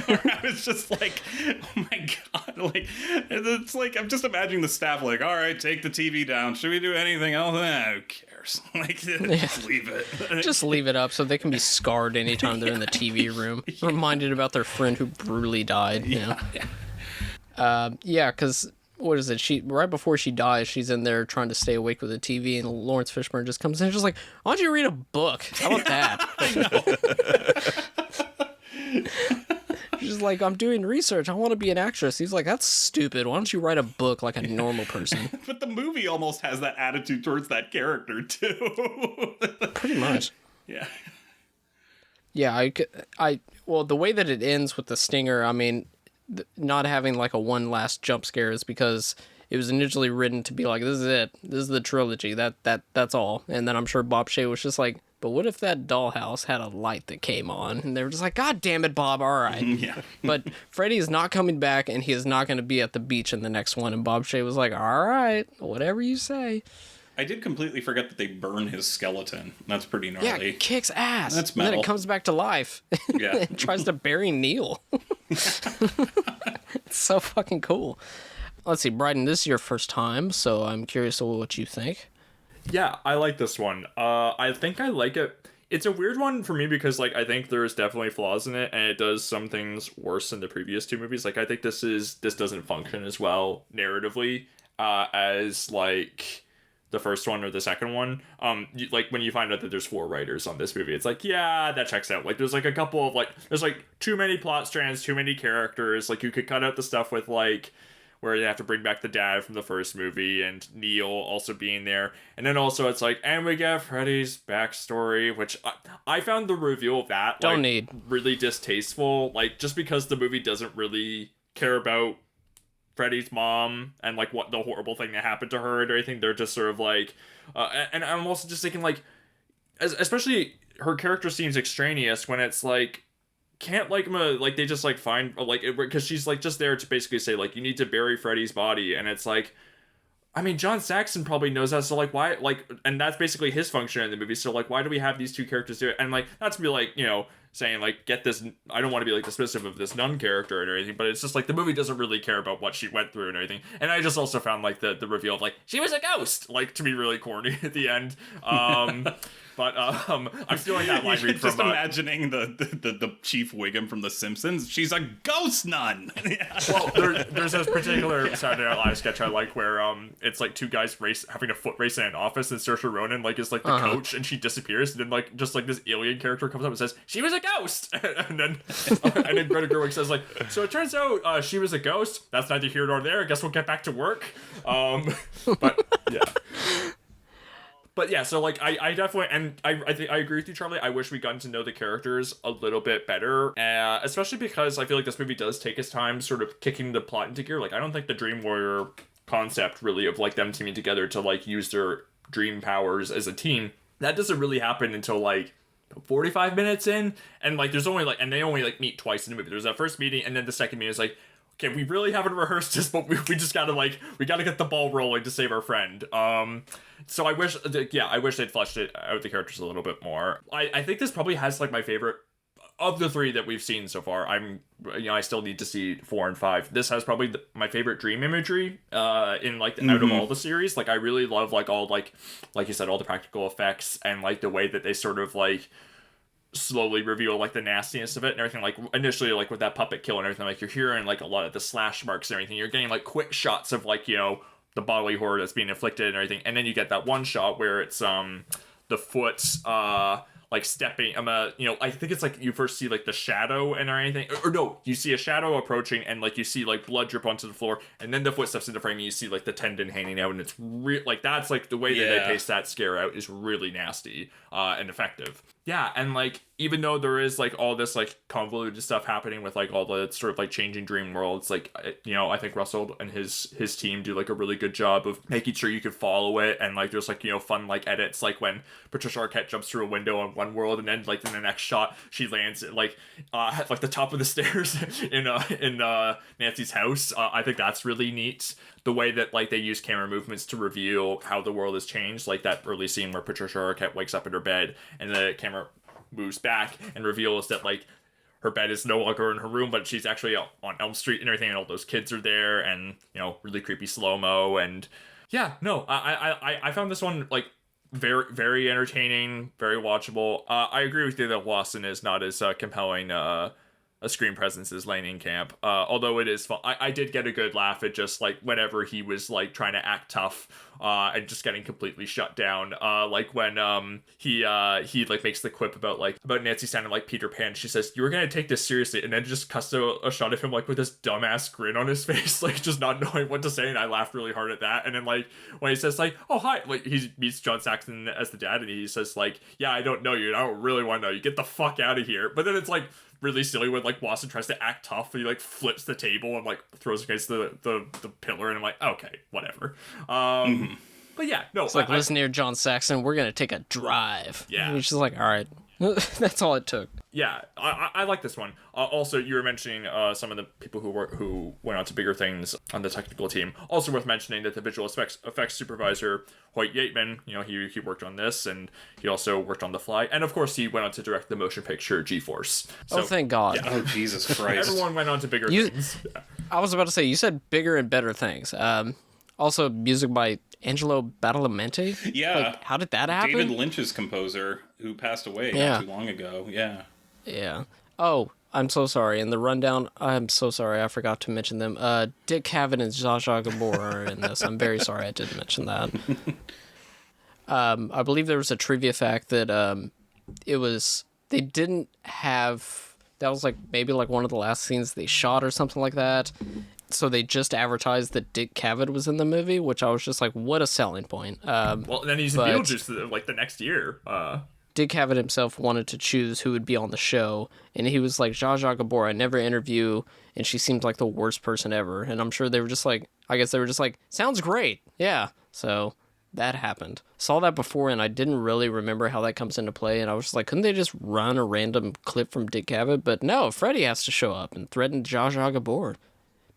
S5: Where I was just like, oh my God. Like, it's like, I'm just imagining the staff like, all right, take the TV down. Should we do anything else? Who cares? Like, just leave it.
S3: Just leave it up so they can be scarred anytime they're in the TV room. Reminded about their friend who brutally died. Yeah, because what is it? She right before she dies, she's in there trying to stay awake with the TV, and Lawrence Fishburne just comes in and just like, why don't you read a book? How about that? She's like, I'm doing research. I want to be an actress. He's like, that's stupid. Why don't you write a book like a normal person?
S5: But the movie almost has that attitude towards that character, too.
S3: Pretty much.
S5: Yeah.
S3: Yeah, well, the way that it ends with the stinger, I mean, not having like a one last jump scare is because it was initially written to be like, this is it. This is the trilogy. That's all. And then I'm sure Bob Shea was just like, but what if that dollhouse had a light that came on? And they were just like, God damn it, Bob, all right.
S5: Yeah.
S3: But Freddy is not coming back, and he is not going to be at the beach in the next one. And Bob Shea was like, all right, whatever you say.
S5: I did completely forget that they burn his skeleton. That's pretty gnarly.
S3: Yeah, it kicks ass.
S5: That's
S3: And then
S5: metal.
S3: it comes back to life.
S5: Yeah.
S3: It tries to bury Neil. It's so fucking cool. Let's see, Bryden, this is your first time, so I'm curious to what you think.
S6: Yeah, I like this one. I think I like it. It's a weird one for me because, like, I think there's definitely flaws in it, and it does some things worse than the previous two movies. Like, I think this doesn't function as well narratively as, like, the first one or the second one. Like, when you find out that there's 4 writers on this movie, it's like, yeah, that checks out. Like, there's, like, a couple of, like, there's, like, too many plot strands, too many characters. Like, you could cut out the stuff with, like, where they have to bring back the dad from the first movie and Neil also being there. And then also it's like, and we get Freddy's backstory, which I found the reveal of that really distasteful. Like, just because the movie doesn't really care about Freddy's mom and like what the horrible thing that happened to her and everything. They're just sort of like, and I'm also just thinking like, especially her character seems extraneous when it's like, can't like like they just like find like because she's like just there to basically say like you need to bury Freddy's body, and it's like, I mean, John Saxon probably knows that, so like why, like, and that's basically his function in the movie, so like why do we have these two characters do it? And like, not to be like, you know, saying like, get this, I don't want to be like dismissive of this nun character and everything, but it's just like the movie doesn't really care about what she went through and everything. And I just also found like the reveal of like, she was a ghost, like, to be really corny at the end. But I'm stealing that line read from...
S5: Just imagining the Chief Wiggum from The Simpsons. She's a ghost nun!
S6: Well, there's this particular Saturday Night Live sketch I like where it's like two guys having a foot race in an office, and Saoirse Ronan like is like the coach, and she disappears, and then like just like this alien character comes up and says, she was a ghost! and then Greta Gerwig says like, so it turns out she was a ghost. That's neither here nor there. I guess we'll get back to work. But yeah. But yeah, so like I definitely, and I think I agree with you, Charlie. I wish we'd gotten to know the characters a little bit better, especially because I feel like this movie does take its time sort of kicking the plot into gear. Like, I don't think the Dream Warrior concept really of like them teaming together to like use their dream powers as a team, that doesn't really happen until like 45 minutes in, and like there's only like, and they only like meet twice in the movie. There's that first meeting, and then the second meeting is like, okay, we really haven't rehearsed this, but we just gotta like, we gotta get the ball rolling to save our friend. So I wish they'd fleshed it out, the characters a little bit more. I think this probably has like my favorite of the three that we've seen so far. I still need to see 4 and 5. This has probably my favorite dream imagery in like out of all the series. Like, I really love like all like you said, all the practical effects and like the way that they sort of like slowly reveal like the nastiness of it and everything. Like, initially, like with that puppet kill and everything, like you're hearing like a lot of the slash marks and everything. You're getting like quick shots of like, you know, the bodily horror that's being inflicted and everything, and then you get that one shot where it's the foot like stepping, I think it's like you first see like the shadow and anything, or no, you see a shadow approaching and like you see like blood drip onto the floor, and then the foot steps into frame and you see like the tendon hanging out, and it's like that's like the way that they pace that scare out is really nasty and effective. Yeah, and like even though there is like all this like convoluted stuff happening with like all the sort of like changing dream worlds, like, you know, I think Russell and his team do like a really good job of making sure you can follow it, and like there's like, you know, fun like edits, like when Patricia Arquette jumps through a window on one world, and then like in the next shot she lands at like the top of the stairs in Nancy's house. I think that's really neat. The way that like they use camera movements to reveal how the world has changed, like that early scene where Patricia Arquette wakes up in her bed and the camera moves back and reveals that like her bed is no longer in her room, but she's actually on Elm Street and everything, and all those kids are there, and, you know, really creepy slow-mo. And yeah, no, I found this one like very, very entertaining, very watchable. I agree with you that Lawson is not as compelling a screen presence as Lane in Camp, although it is fun. I did get a good laugh at just like whenever he was like trying to act tough and just getting completely shut down, like when he like makes the quip about Nancy sounding like Peter Pan. She says, "You were gonna take this seriously," and then just cuts to a shot of him like with this dumbass grin on his face, like just not knowing what to say, and I laughed really hard at that. And then like when he says like, "Oh hi," like he meets John Saxon as the dad, and he says like, "Yeah, I don't know you, and I don't really want to know you. Get the fuck out of here." But then it's like really silly when like Watson tries to act tough, and he like flips the table and like throws against the pillar, and I'm like, okay, whatever. But yeah, no,
S3: it's like, listen here, John Saxon, we're gonna take a drive.
S6: Yeah,
S3: and he's just like, all right. That's all it took.
S6: Yeah, I like this one. Also, you were mentioning some of the people who went on to bigger things on the technical team. Also worth mentioning that the visual effects supervisor, Hoyt Yateman, you know, he worked on this, and he also worked on The Fly, and of course he went on to direct the motion picture G-Force. So,
S3: oh, thank God.
S6: Yeah.
S5: Oh, Jesus Christ.
S6: Everyone went on to bigger things. Yeah.
S3: I was about to say, you said bigger and better things. Also, music by Angelo Badalamenti?
S5: Yeah.
S3: Like, how did that happen?
S5: David Lynch's composer, who passed away not too long ago. Yeah.
S3: Yeah. Oh, I'm so sorry. In the rundown, I'm so sorry. I forgot to mention them. Dick Cavett and Zsa Zsa Gabor are in this. I'm very sorry I didn't mention that. I believe there was a trivia fact that they didn't have... That was like maybe like one of the last scenes they shot or something like that. So they just advertised that Dick Cavett was in the movie, which I was just like, what a selling point.
S6: Well, then he's in Beetlejuice like the next year.
S3: Dick Cavett himself wanted to choose who would be on the show, and he was like, Zsa Zsa Gabor, I never interview, and she seemed like the worst person ever. And I'm sure they were just like, sounds great. Yeah. So that happened. Saw that before, and I didn't really remember how that comes into play, and I was just like, couldn't they just run a random clip from Dick Cavett? But no, Freddie has to show up and threaten Zsa Zsa Gabor.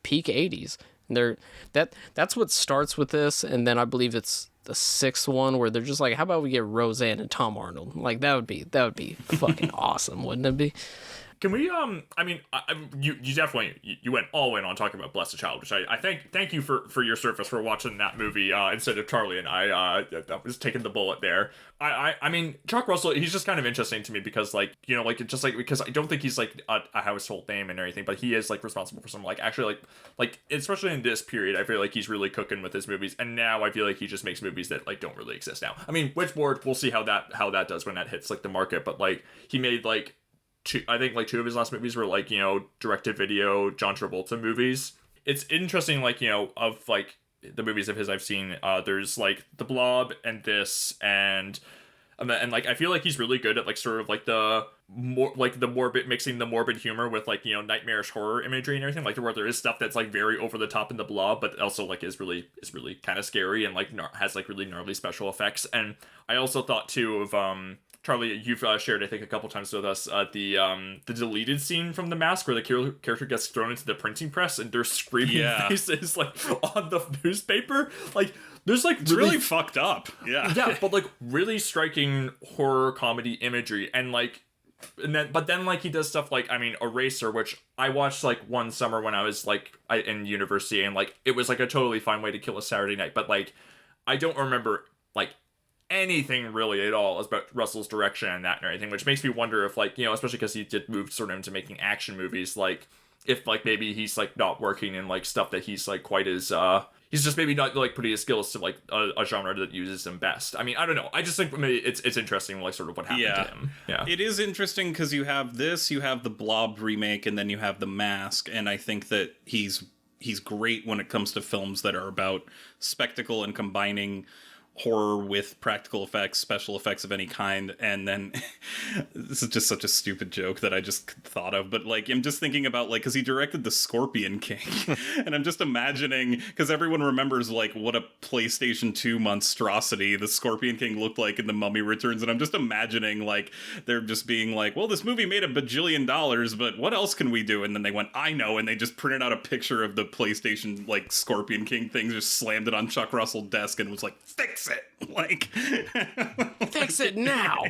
S3: Peak 80s. That's what starts with this, and then I believe it's the 6th one where they're just like, how about we get Roseanne and Tom Arnold? Like that would be fucking awesome, wouldn't it be?
S6: Can we? I mean, you definitely you went all in on talking about Blessed Child, which I thank you for your service for watching that movie instead of Charlie and I. That was taking the bullet there. I mean, Chuck Russell, he's just kind of interesting to me because like because I don't think he's like a household name and everything, but he is like responsible for some like actually like especially in this period, I feel like he's really cooking with his movies, and now I feel like he just makes movies that like don't really exist now. I mean, Witchboard, we'll see how that does when that hits like the market, but like he made like. I think like 2 of his last movies were like, direct-to-video John Travolta movies. It's interesting, like, of like the movies of his I've seen. There's like The Blob and this, and like I feel like he's really good at like sort of like the more like the morbid, mixing the morbid humor with like nightmarish horror imagery and everything. Like where there is stuff that's like very over the top in The Blob, but also like is really kind of scary and like has like really gnarly special effects. And I also thought too of Charlie, you've shared, I think, a couple times with us the deleted scene from The Mask where the character gets thrown into the printing press and they're screaming faces like on the newspaper. Like, there's like
S5: it's really fucked up. Yeah,
S6: yeah, but like really striking horror comedy imagery, and like, but then like he does stuff like Eraser, which I watched like one summer when I was like in university, and like it was like a totally fine way to kill a Saturday night, but like I don't remember like anything really at all about Russell's direction and that and everything, which makes me wonder if like especially because he did move sort of into making action movies, like if like maybe he's like not working in like stuff that he's like quite as he's just maybe not like putting his skills to like a genre that uses him best. I mean, I don't know, I just think maybe it's interesting like sort of what happened to him.
S5: It is interesting because you have the Blob remake, and then you have The Mask, and I think that he's great when it comes to films that are about spectacle and combining horror with practical effects, special effects of any kind. And then this is just such a stupid joke that I just thought of, but like I'm just thinking about like because he directed The Scorpion King and I'm just imagining, because everyone remembers like what a PlayStation 2 monstrosity The Scorpion King looked like in The Mummy Returns, and I'm just imagining like they're just being like, well, this movie made $1 bajillion, but what else can we do? And then they went, I know, and they just printed out a picture of the PlayStation like Scorpion King thing, just slammed it on Chuck Russell's desk and was like, fix it, like
S3: fix it now.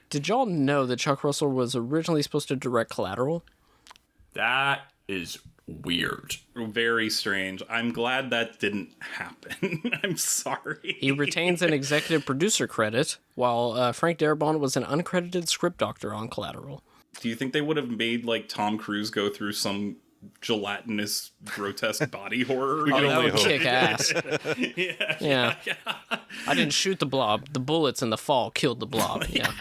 S3: Did y'all know that Chuck Russell was originally supposed to direct Collateral?
S6: That is weird.
S5: Very strange. I'm glad that didn't happen. I'm sorry.
S3: He retains an executive producer credit, while Frank Darabont was an uncredited script doctor on Collateral.
S5: Do you think they would have made like Tom Cruise go through some gelatinous, grotesque body horror?
S3: Oh, that would kick ass.
S5: Yeah.
S3: I didn't shoot the blob. The bullets in the fall killed the blob. Yeah.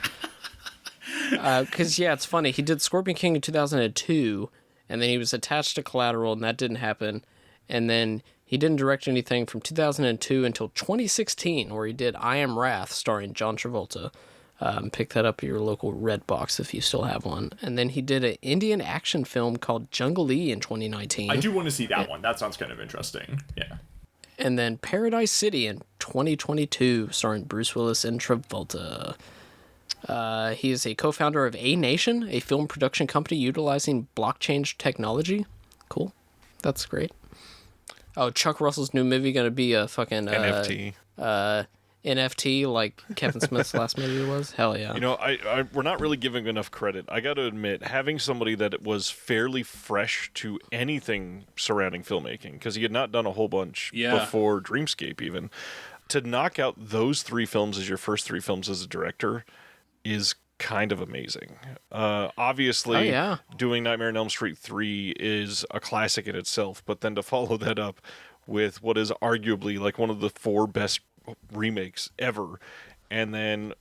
S3: Because, it's funny. He did Scorpion King in 2002, and then he was attached to Collateral, and that didn't happen. And then he didn't direct anything from 2002 until 2016, where he did I Am Wrath, starring John Travolta. Pick that up at your local Redbox if you still have one. And then he did an Indian action film called Jungle E in 2019.
S6: I do want to see that one. That sounds kind of interesting. Yeah.
S3: And then Paradise City in 2022, starring Bruce Willis and Travolta. He is a co-founder of A Nation, a film production company utilizing blockchain technology. Cool. That's great. Oh, Chuck Russell's new movie going to be a fucking...
S4: NFT.
S3: NFT like Kevin Smith's last movie was? Hell yeah.
S4: We're not really giving enough credit. I got to admit, having somebody that was fairly fresh to anything surrounding filmmaking, because he had not done a whole bunch before Dreamscape even, to knock out those 3 films as your first 3 films as a director is kind of amazing. Obviously, doing Nightmare on Elm Street 3 is a classic in itself, but then to follow that up with what is arguably like one of the 4 best remakes ever, and then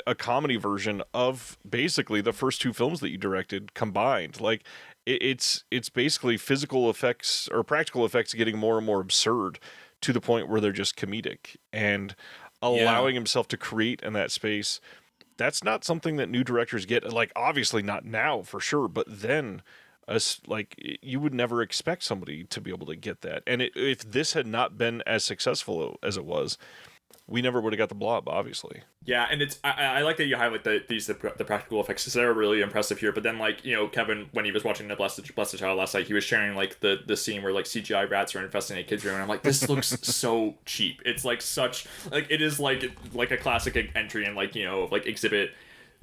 S4: a comedy version of basically the first 2 films that you directed combined. Like it's basically physical effects or practical effects getting more and more absurd to the point where they're just comedic, and allowing himself to create in that space. That's not something that new directors get. Like obviously not now for sure, but then like you would never expect somebody to be able to get that. And if this had not been as successful as it was, we never would have got the Blob, obviously.
S6: Yeah, and it's I like that you highlight the practical effects, because they're really impressive here. But then, like, you know, Kevin, when he was watching the Blessed Child last night, he was sharing like the scene where like CGI rats are infesting a kid's room, and I'm like, this looks so cheap. It's like such like it is like a classic entry in like, you know, like Exhibit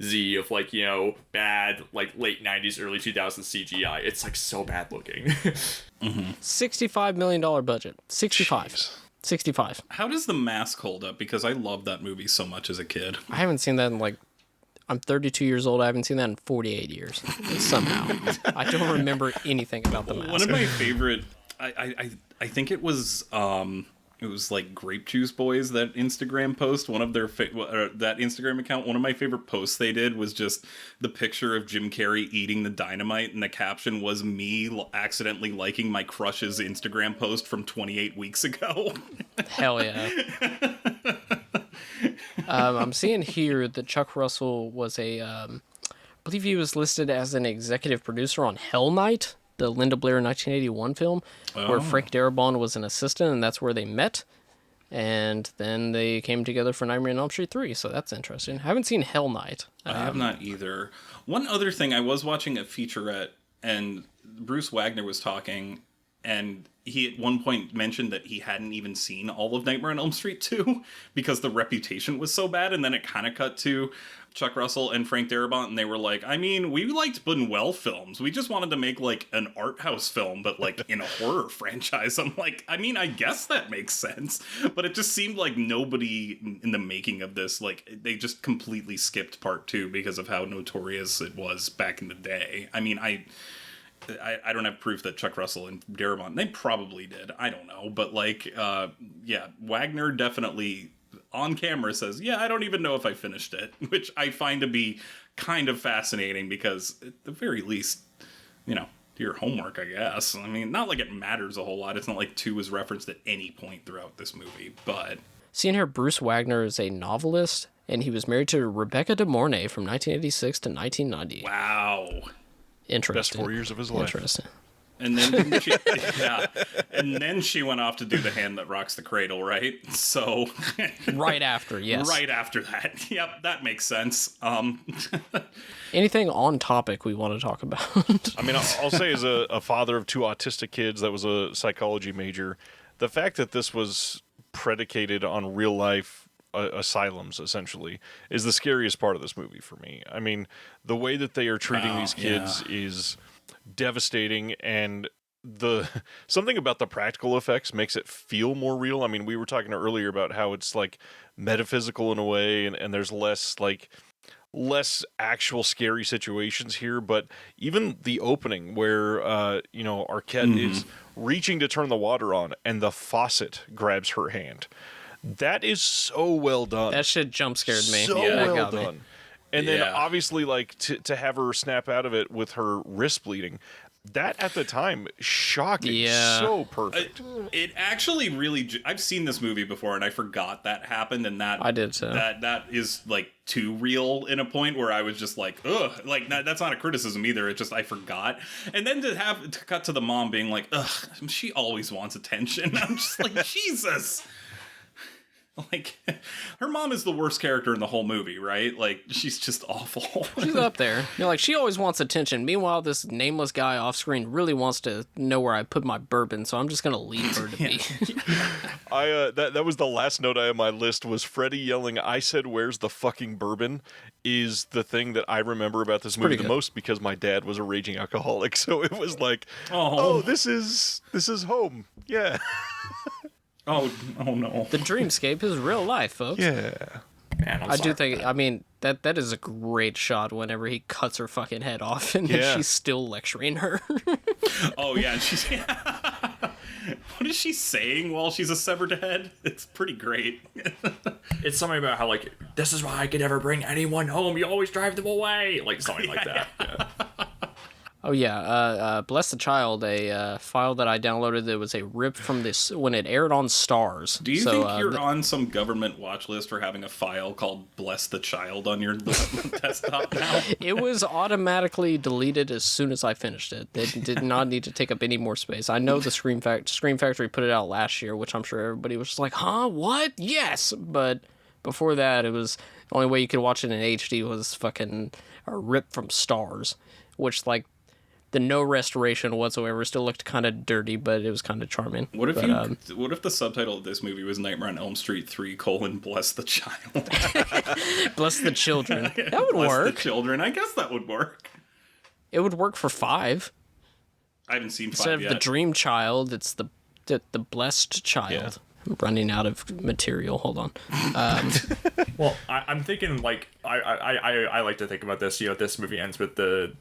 S6: Z of like, you know, bad like late 90s early 2000s CGI. It's like so bad looking.
S3: $65 million budget. 65.
S5: How does The Mask hold up? Because I loved that movie so much as a kid.
S3: I haven't seen that in like, I'm 32 years old. I haven't seen that in 48 years. Somehow. I don't remember anything about The Mask.
S5: One of my favorite, I think it was like Grape Juice Boys, that Instagram post, one of their that Instagram account. One of my favorite posts they did was just the picture of Jim Carrey eating the dynamite, and the caption was me accidentally liking my crush's Instagram post from 28 weeks ago.
S3: Hell yeah. I'm seeing here that Chuck Russell was I believe he was listed as an executive producer on Hell Night, the Linda Blair 1981 film, where Frank Darabont was an assistant, and that's where they met. And then they came together for Nightmare on Elm Street 3, so that's interesting. I haven't seen Hell Night.
S5: I have not either. One other thing, I was watching a featurette, and Bruce Wagner was talking, and he at one point mentioned that he hadn't even seen all of Nightmare on Elm Street 2 because the reputation was so bad, and then it kind of cut to Chuck Russell and Frank Darabont, and they were like, I mean, we liked Buñuel films. We just wanted to make, like, an art house film, but, like, in a horror franchise. I'm like, I mean, I guess that makes sense. But it just seemed like nobody in the making of this, like, they just completely skipped part 2 because of how notorious it was back in the day. I mean, I don't have proof that Chuck Russell and Darabont, they probably did. I don't know. But, like, yeah, Wagner definitely on camera says, yeah, I don't even know if I finished it, which I find to be kind of fascinating because at the very least, you know, do your homework, I guess. I mean, not like it matters a whole lot. It's not like 2 is referenced at any point throughout this movie, but...
S3: Seeing here, Bruce Wagner is a novelist, and he was married to Rebecca De Mornay from 1986 to 1990.
S5: Wow.
S3: Interesting.
S4: Best 4 years of his life.
S3: Interesting.
S5: And then she, yeah, and then she went off to do The Hand That Rocks the Cradle, right? So
S3: Right after, yes.
S5: Right after that. Yep, that makes sense.
S3: Anything on topic we want to talk about?
S4: I mean, I'll say as a father of 2 autistic kids that was a psychology major, the fact that this was predicated on real life asylums, essentially, is the scariest part of this movie for me. I mean, the way that they are treating these kids is devastating, and something about the practical effects makes it feel more real. I mean, we were talking earlier about how it's like metaphysical in a way, and there's less actual scary situations here. But even the opening where you know, Arquette is reaching to turn the water on and the faucet grabs her hand, that is so well done.
S3: That shit jump scared me.
S4: So
S3: yeah,
S4: well
S3: got
S4: done.
S3: Me.
S4: And then obviously, like, to have her snap out of it with her wrist bleeding, that at the time, shocking.
S3: Yeah.
S4: So perfect.
S5: It actually really... I've seen this movie before, and I forgot that happened, and that...
S3: I did too.
S5: That is, like, too real in a point where I was just like, ugh. Like, that's not a criticism either. It's just I forgot. And then to cut to the mom being like, ugh, she always wants attention. I'm just like, Jesus. Like, her mom is the worst character in the whole movie, right? Like, she's just awful.
S3: She's up there. You're like, she always wants attention. Meanwhile, this nameless guy off screen really wants to know where I put my bourbon, so I'm just gonna leave her to be.
S4: That was the last note I had on my list, was Freddie yelling, "I said, where's the fucking bourbon?" is the thing that I remember about this movie the most, because my dad was a raging alcoholic, so it was like, oh this is home. Yeah.
S5: Oh no.
S3: The dreamscape is real life, folks.
S4: Yeah.
S6: Man,
S3: I do think, I mean, that is a great shot whenever he cuts her fucking head off and then she's still lecturing her.
S5: Oh, yeah. And she's... What is she saying while she's a severed head? It's pretty great.
S6: It's something about how, like, this is why I could never bring anyone home. You always drive them away. Like, something like that. Yeah.
S3: Oh yeah, Bless the Child, a file that I downloaded that was a rip from this when it aired on Stars.
S5: Do you think you're on some government watch list for having a file called Bless the Child on your desktop now?
S3: It was automatically deleted as soon as I finished it. It did not need to take up any more space. I know the Scream Factory put it out last year, which I'm sure everybody was just like, huh, what? Yes! But before that, it was the only way you could watch it in HD was fucking a rip from Stars, which, like, the no restoration whatsoever still looked kind of dirty, but it was kind of charming.
S5: What if what if the subtitle of this movie was Nightmare on Elm Street 3: Bless the Child?
S3: Bless the Children. That would
S5: Bless
S3: work.
S5: the Children. I guess that would work.
S3: It would work for 5.
S5: I haven't seen 5
S3: Instead
S5: yet.
S3: of the Dream Child, it's the Blessed Child.
S4: Yeah.
S3: I'm running out of material. Hold on.
S6: Well, I'm thinking like I like to think about this. You know, this movie ends with the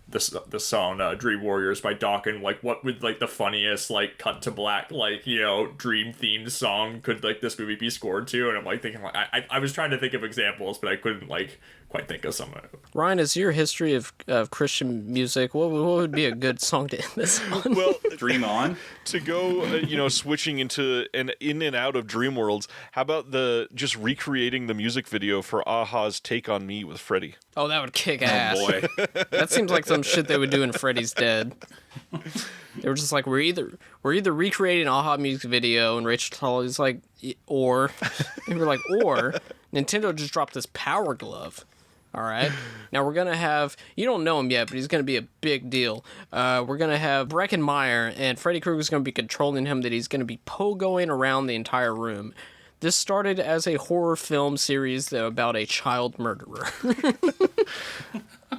S6: song "Dream Warriors" by Dokken. Like, what would like the funniest like cut to black like dream themed song could like this movie be scored to? And I'm like thinking like I was trying to think of examples, but I couldn't like quite think of some.
S3: Ryan, is your history of Christian music? What would be a good song to end this on?
S4: Well,
S5: Dream On.
S4: to go, switching into and in and out of dream worlds. How about just recreating the music video for Aha's "Take on Me" with Freddie?
S3: Oh, that would kick ass.
S5: Oh boy.
S3: That seems like some shit they would do in Freddy's Dead. They were just like, we're either recreating an Aha music video, and Rachel Tully's like, or they were like, or Nintendo just dropped this Power Glove. All right. Now we're gonna have, you don't know him yet, but he's gonna be a big deal. We're gonna have Breckenmeyer, and Freddy Krueger's gonna be controlling him. That he's gonna be pogoing around the entire room. This started as a horror film series about a child murderer.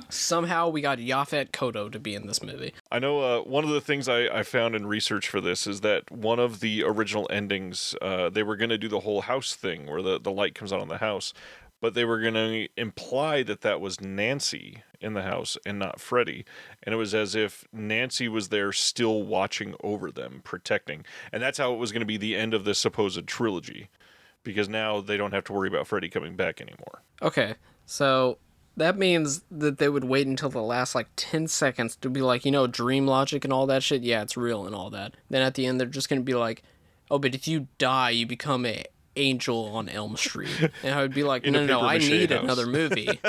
S3: Somehow we got Yaphet Kotto to be in this movie.
S4: I know one of the things I found in research for this is that one of the original endings, they were going to do the whole house thing where the light comes on the house, but they were going to imply that was Nancy in the house and not Freddy. And it was as if Nancy was there still watching over them, protecting. And that's how it was going to be the end of this supposed trilogy. Because now they don't have to worry about Freddy coming back anymore.
S3: Okay, so that means that they would wait until the last, 10 seconds to be like, dream logic and all that shit, yeah, it's real and all that. Then at the end, they're just going to be like, oh, but if you die, you become a angel on Elm Street. And I would be like, no, I need another movie.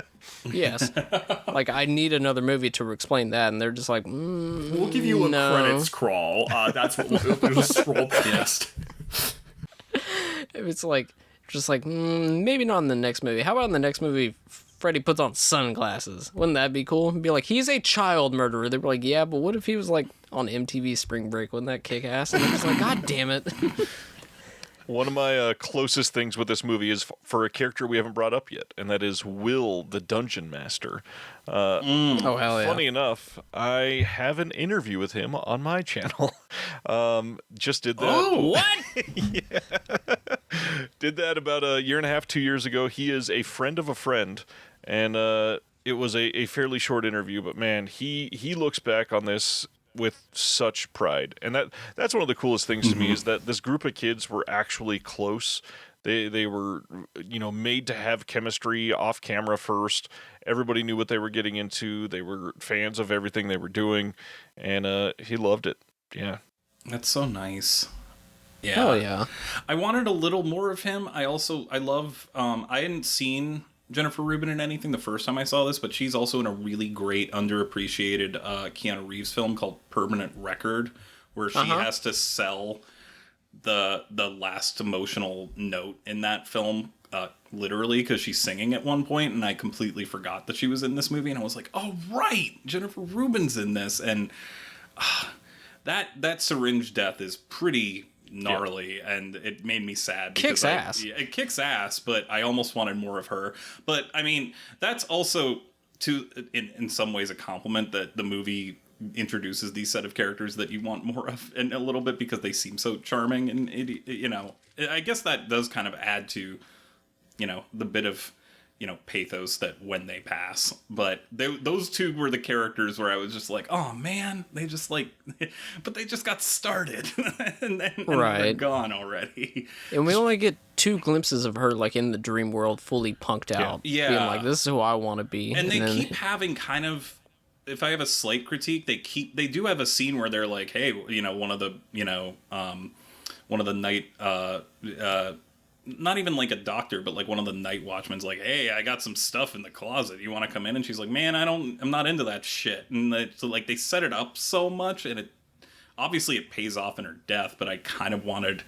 S3: Yes. I need another movie to explain that. And they're just like,
S6: we'll give you a credits crawl. That's what we'll scroll past.
S3: It's maybe not in the next movie. How about in the next movie, Freddy puts on sunglasses? Wouldn't that be cool? Be like, he's a child murderer. They'd be like, yeah, but what if he was on MTV Spring Break? Wouldn't that kick ass? And they're just like, God damn it.
S4: One of my closest things with this movie is for a character we haven't brought up yet, and that is Will, the Dungeon Master.
S3: Oh, hell yeah.
S4: Funny enough, I have an interview with him on my channel. Just did that.
S3: Oh, what?
S4: Yeah. Did that about a year and a half, 2 years ago. He is a friend of a friend, and it was a fairly short interview, but man, he looks back on this with such pride. And that's one of the coolest things to me is that this group of kids were actually close. They were, made to have chemistry off camera first. Everybody knew what they were getting into. They were fans of everything they were doing, and he loved it. Yeah.
S5: That's so nice. Yeah.
S3: Hell yeah.
S5: I wanted a little more of him. I love, I hadn't seen Jennifer Rubin in anything the first time I saw this, but she's also in a really great underappreciated Keanu Reeves film called Permanent Record, where she has to sell the last emotional note in that film, literally, because she's singing at one point, and I completely forgot that she was in this movie, and I was like, oh right, Jennifer Rubin's in this, and that syringe death is pretty gnarly, and it made me sad.
S3: Kicks ass.
S5: It kicks ass, but I almost wanted more of her. But I mean, that's also in some ways a compliment that the movie introduces these set of characters that you want more of in a little bit because they seem so charming, and I guess that does kind of add to the bit of pathos that when they pass. But those two were the characters where I was just like, oh man, they just but they just got started and they're gone already.
S3: And we only get 2 glimpses of her in the dream world fully punked out.
S5: Yeah.
S3: Being like, this is who I want to be.
S5: And they keep having kind of if I have a slight critique, they do have a scene where they're like, hey, one of the night, not even like a doctor, but like one of the night watchmen's like, hey, I got some stuff in the closet. You want to come in? And she's like, man, I'm not into that shit. And so like they set it up so much, and obviously it pays off in her death, but I kind of wanted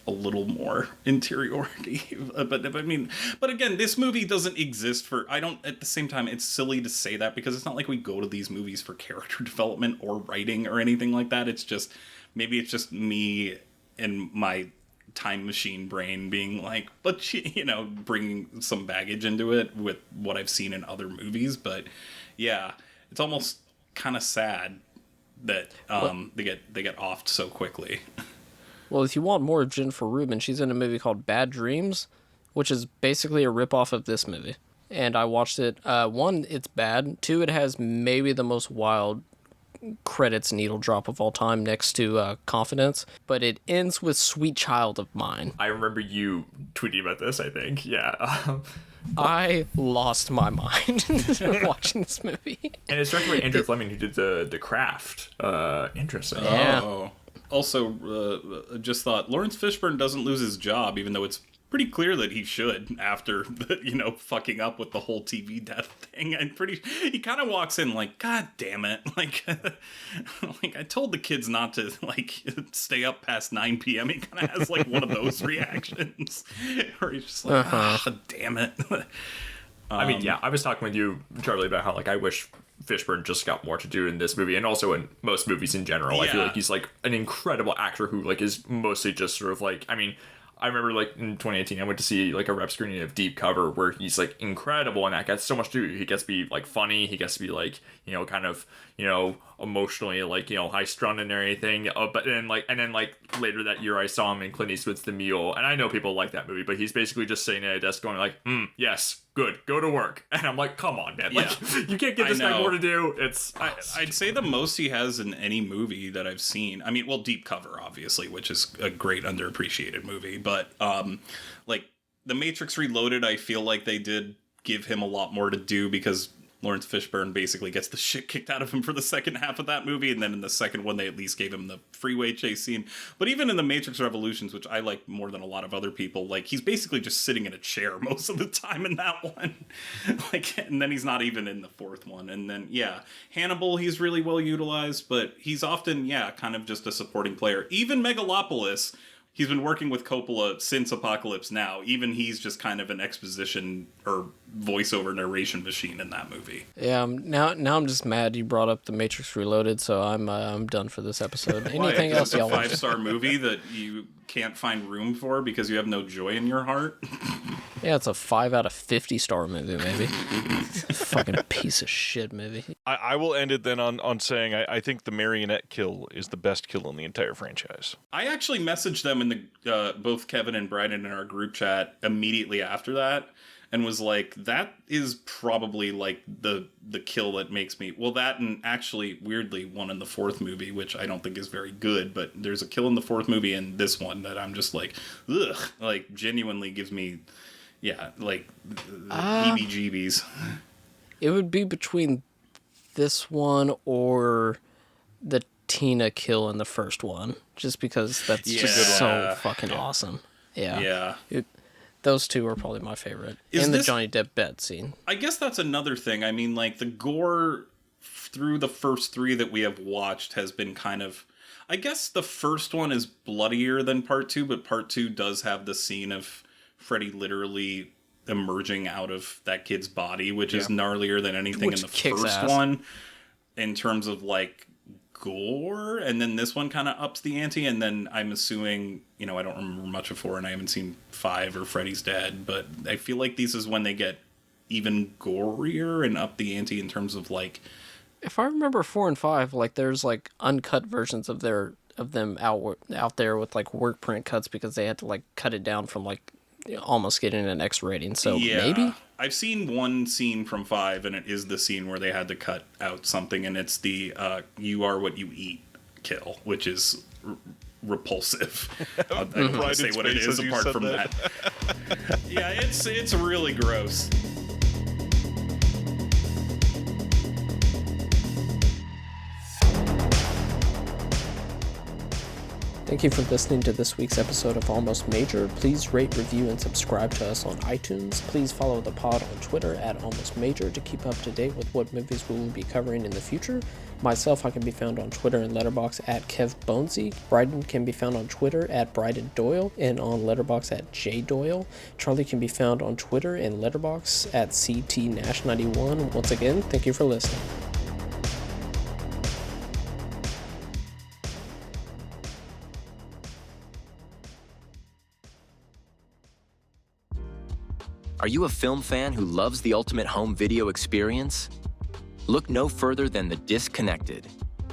S5: a little more interiority. But again, this movie doesn't exist for, at the same time, it's silly to say that because it's not like we go to these movies for character development or writing or anything like that. Maybe it's just me and my time machine brain being like, but bringing some baggage into it with what I've seen in other movies. But yeah, it's almost kind of sad that they get offed so quickly.
S3: Well, if you want more of Jennifer Rubin, she's in a movie called Bad Dreams, which is basically a ripoff of this movie. And I watched it. One, it's bad. Two, it has maybe the most wild credits needle drop of all time next to Confidence. But it ends with Sweet Child of Mine.
S6: I remember you tweeting about this, I think. Yeah.
S3: I lost my mind watching this movie.
S6: And it's directed by Andrew Fleming, who did The Craft. Interesting.
S3: Yeah.
S5: Oh. Also, just thought Lawrence Fishburne doesn't lose his job, even though it's pretty clear that he should after fucking up with the whole TV death thing. He kind of walks in like, God damn it, like I told the kids not to stay up past 9 p.m. He kind of has like one of those reactions, where he's just like, damn it.
S6: I mean, yeah, I was talking with you, Charlie, about how I wish Fishburne just got more to do in this movie, and also in most movies in general. Yeah. I feel like he's an incredible actor who is mostly just sort of I mean, I remember in 2018 I went to see a rep screening of Deep Cover where he's incredible, and that gets so much to do. He gets to be funny, he gets to be kind of emotionally high strung and everything. But then later that year I saw him in Clint Eastwood's The Mule, and I know people like that movie, but he's basically just sitting at a desk going yes, good, go to work. And I'm like, come on, man, you can't give this guy more to do.
S5: I'd say the most he has in any movie that I've seen. I mean, well, Deep Cover obviously, which is a great underappreciated movie, but The Matrix Reloaded, I feel like they did give him a lot more to do because Lawrence Fishburne basically gets the shit kicked out of him for the second half of that movie, and then in the second one they at least gave him the freeway chase scene. But even in The Matrix Revolutions, which I like more than a lot of other people, he's basically just sitting in a chair most of the time in that one. And then he's not even in the fourth one. And then Hannibal, he's really well utilized, but he's often kind of just a supporting player. Even Megalopolis, he's been working with Coppola since Apocalypse Now. Even he's just kind of an exposition or voiceover narration machine in that movie.
S3: Yeah, now I'm just mad you brought up The Matrix Reloaded, so I'm done for this episode. Anything else y'all want?
S5: It's a 5-star movie that you can't find room for because you have no joy in your heart.
S3: Yeah, it's a 5 out of 50 star movie, maybe. Fucking piece of shit movie.
S4: I will end it then on saying I think the marionette kill is the best kill in the entire franchise.
S5: I actually messaged them in the both Kevin and Brandon in our group chat immediately after that, and was like, that is probably the kill that makes me, well, that and actually weirdly one in the fourth movie, which I don't think is very good, but there's a kill in the fourth movie and this one that I'm just ugh, genuinely gives me heebie-jeebies.
S3: It would be between this one or the Tina kill in the first one, just because that's just so fucking awesome. Yeah. Those two are probably my favorite. And the Johnny Depp bed scene.
S5: I guess that's another thing. I mean, the gore through the first three that we have watched has been kind of... I guess the first one is bloodier than part two, but part two does have the scene of Freddy literally emerging out of that kid's body, which is gnarlier than anything in the first one in terms of gore. And then this one kind of ups the ante, and then I'm assuming, I don't remember much of 4 and I haven't seen 5 or Freddy's Dead, but I feel like this is when they get even gorier and up the ante in terms of
S3: if I remember 4 and 5, there's uncut versions of them out there with work print cuts because they had to cut it down from almost getting an X rating. So maybe
S5: I've seen one scene from 5, and it is the scene where they had to cut out something, and it's the "you are what you eat" kill, which is repulsive. I don't want to say what it is apart from that. Yeah, it's really gross.
S3: Thank you for listening to this week's episode of Almost Major. Please rate, review, and subscribe to us on iTunes. Please follow the pod on Twitter at Almost Major to keep up to date with what movies we will be covering in the future. Myself, I can be found on Twitter and Letterboxd at KevBonesy. Bryden can be found on Twitter at Bryden Doyle and on Letterboxd at JDoyle. Charlie can be found on Twitter and Letterboxd at CTNash91. Once again, thank you for listening.
S8: Are you a film fan who loves the ultimate home video experience? Look no further than The Disconnected.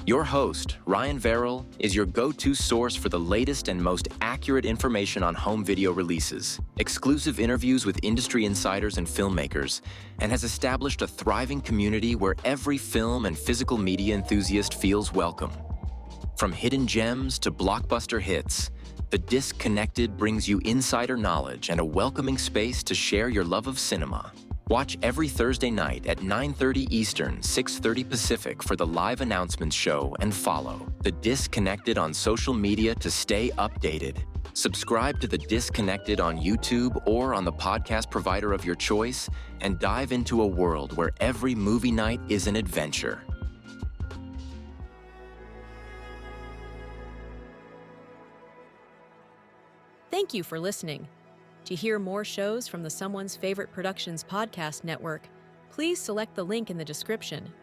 S8: Your host, Ryan Verrill, is your go-to source for the latest and most accurate information on home video releases, exclusive interviews with industry insiders and filmmakers, and has established a thriving community where every film and physical media enthusiast feels welcome. From hidden gems to blockbuster hits, The Disconnected brings you insider knowledge and a welcoming space to share your love of cinema. Watch every Thursday night at 9:30 Eastern, 6:30 Pacific for the live announcements show and follow The Disconnected on social media to stay updated. Subscribe to The Disconnected on YouTube or on the podcast provider of your choice and dive into a world where every movie night is an adventure.
S1: Thank you for listening. To hear more shows from the Someone's Favorite Productions podcast network, please select the link in the description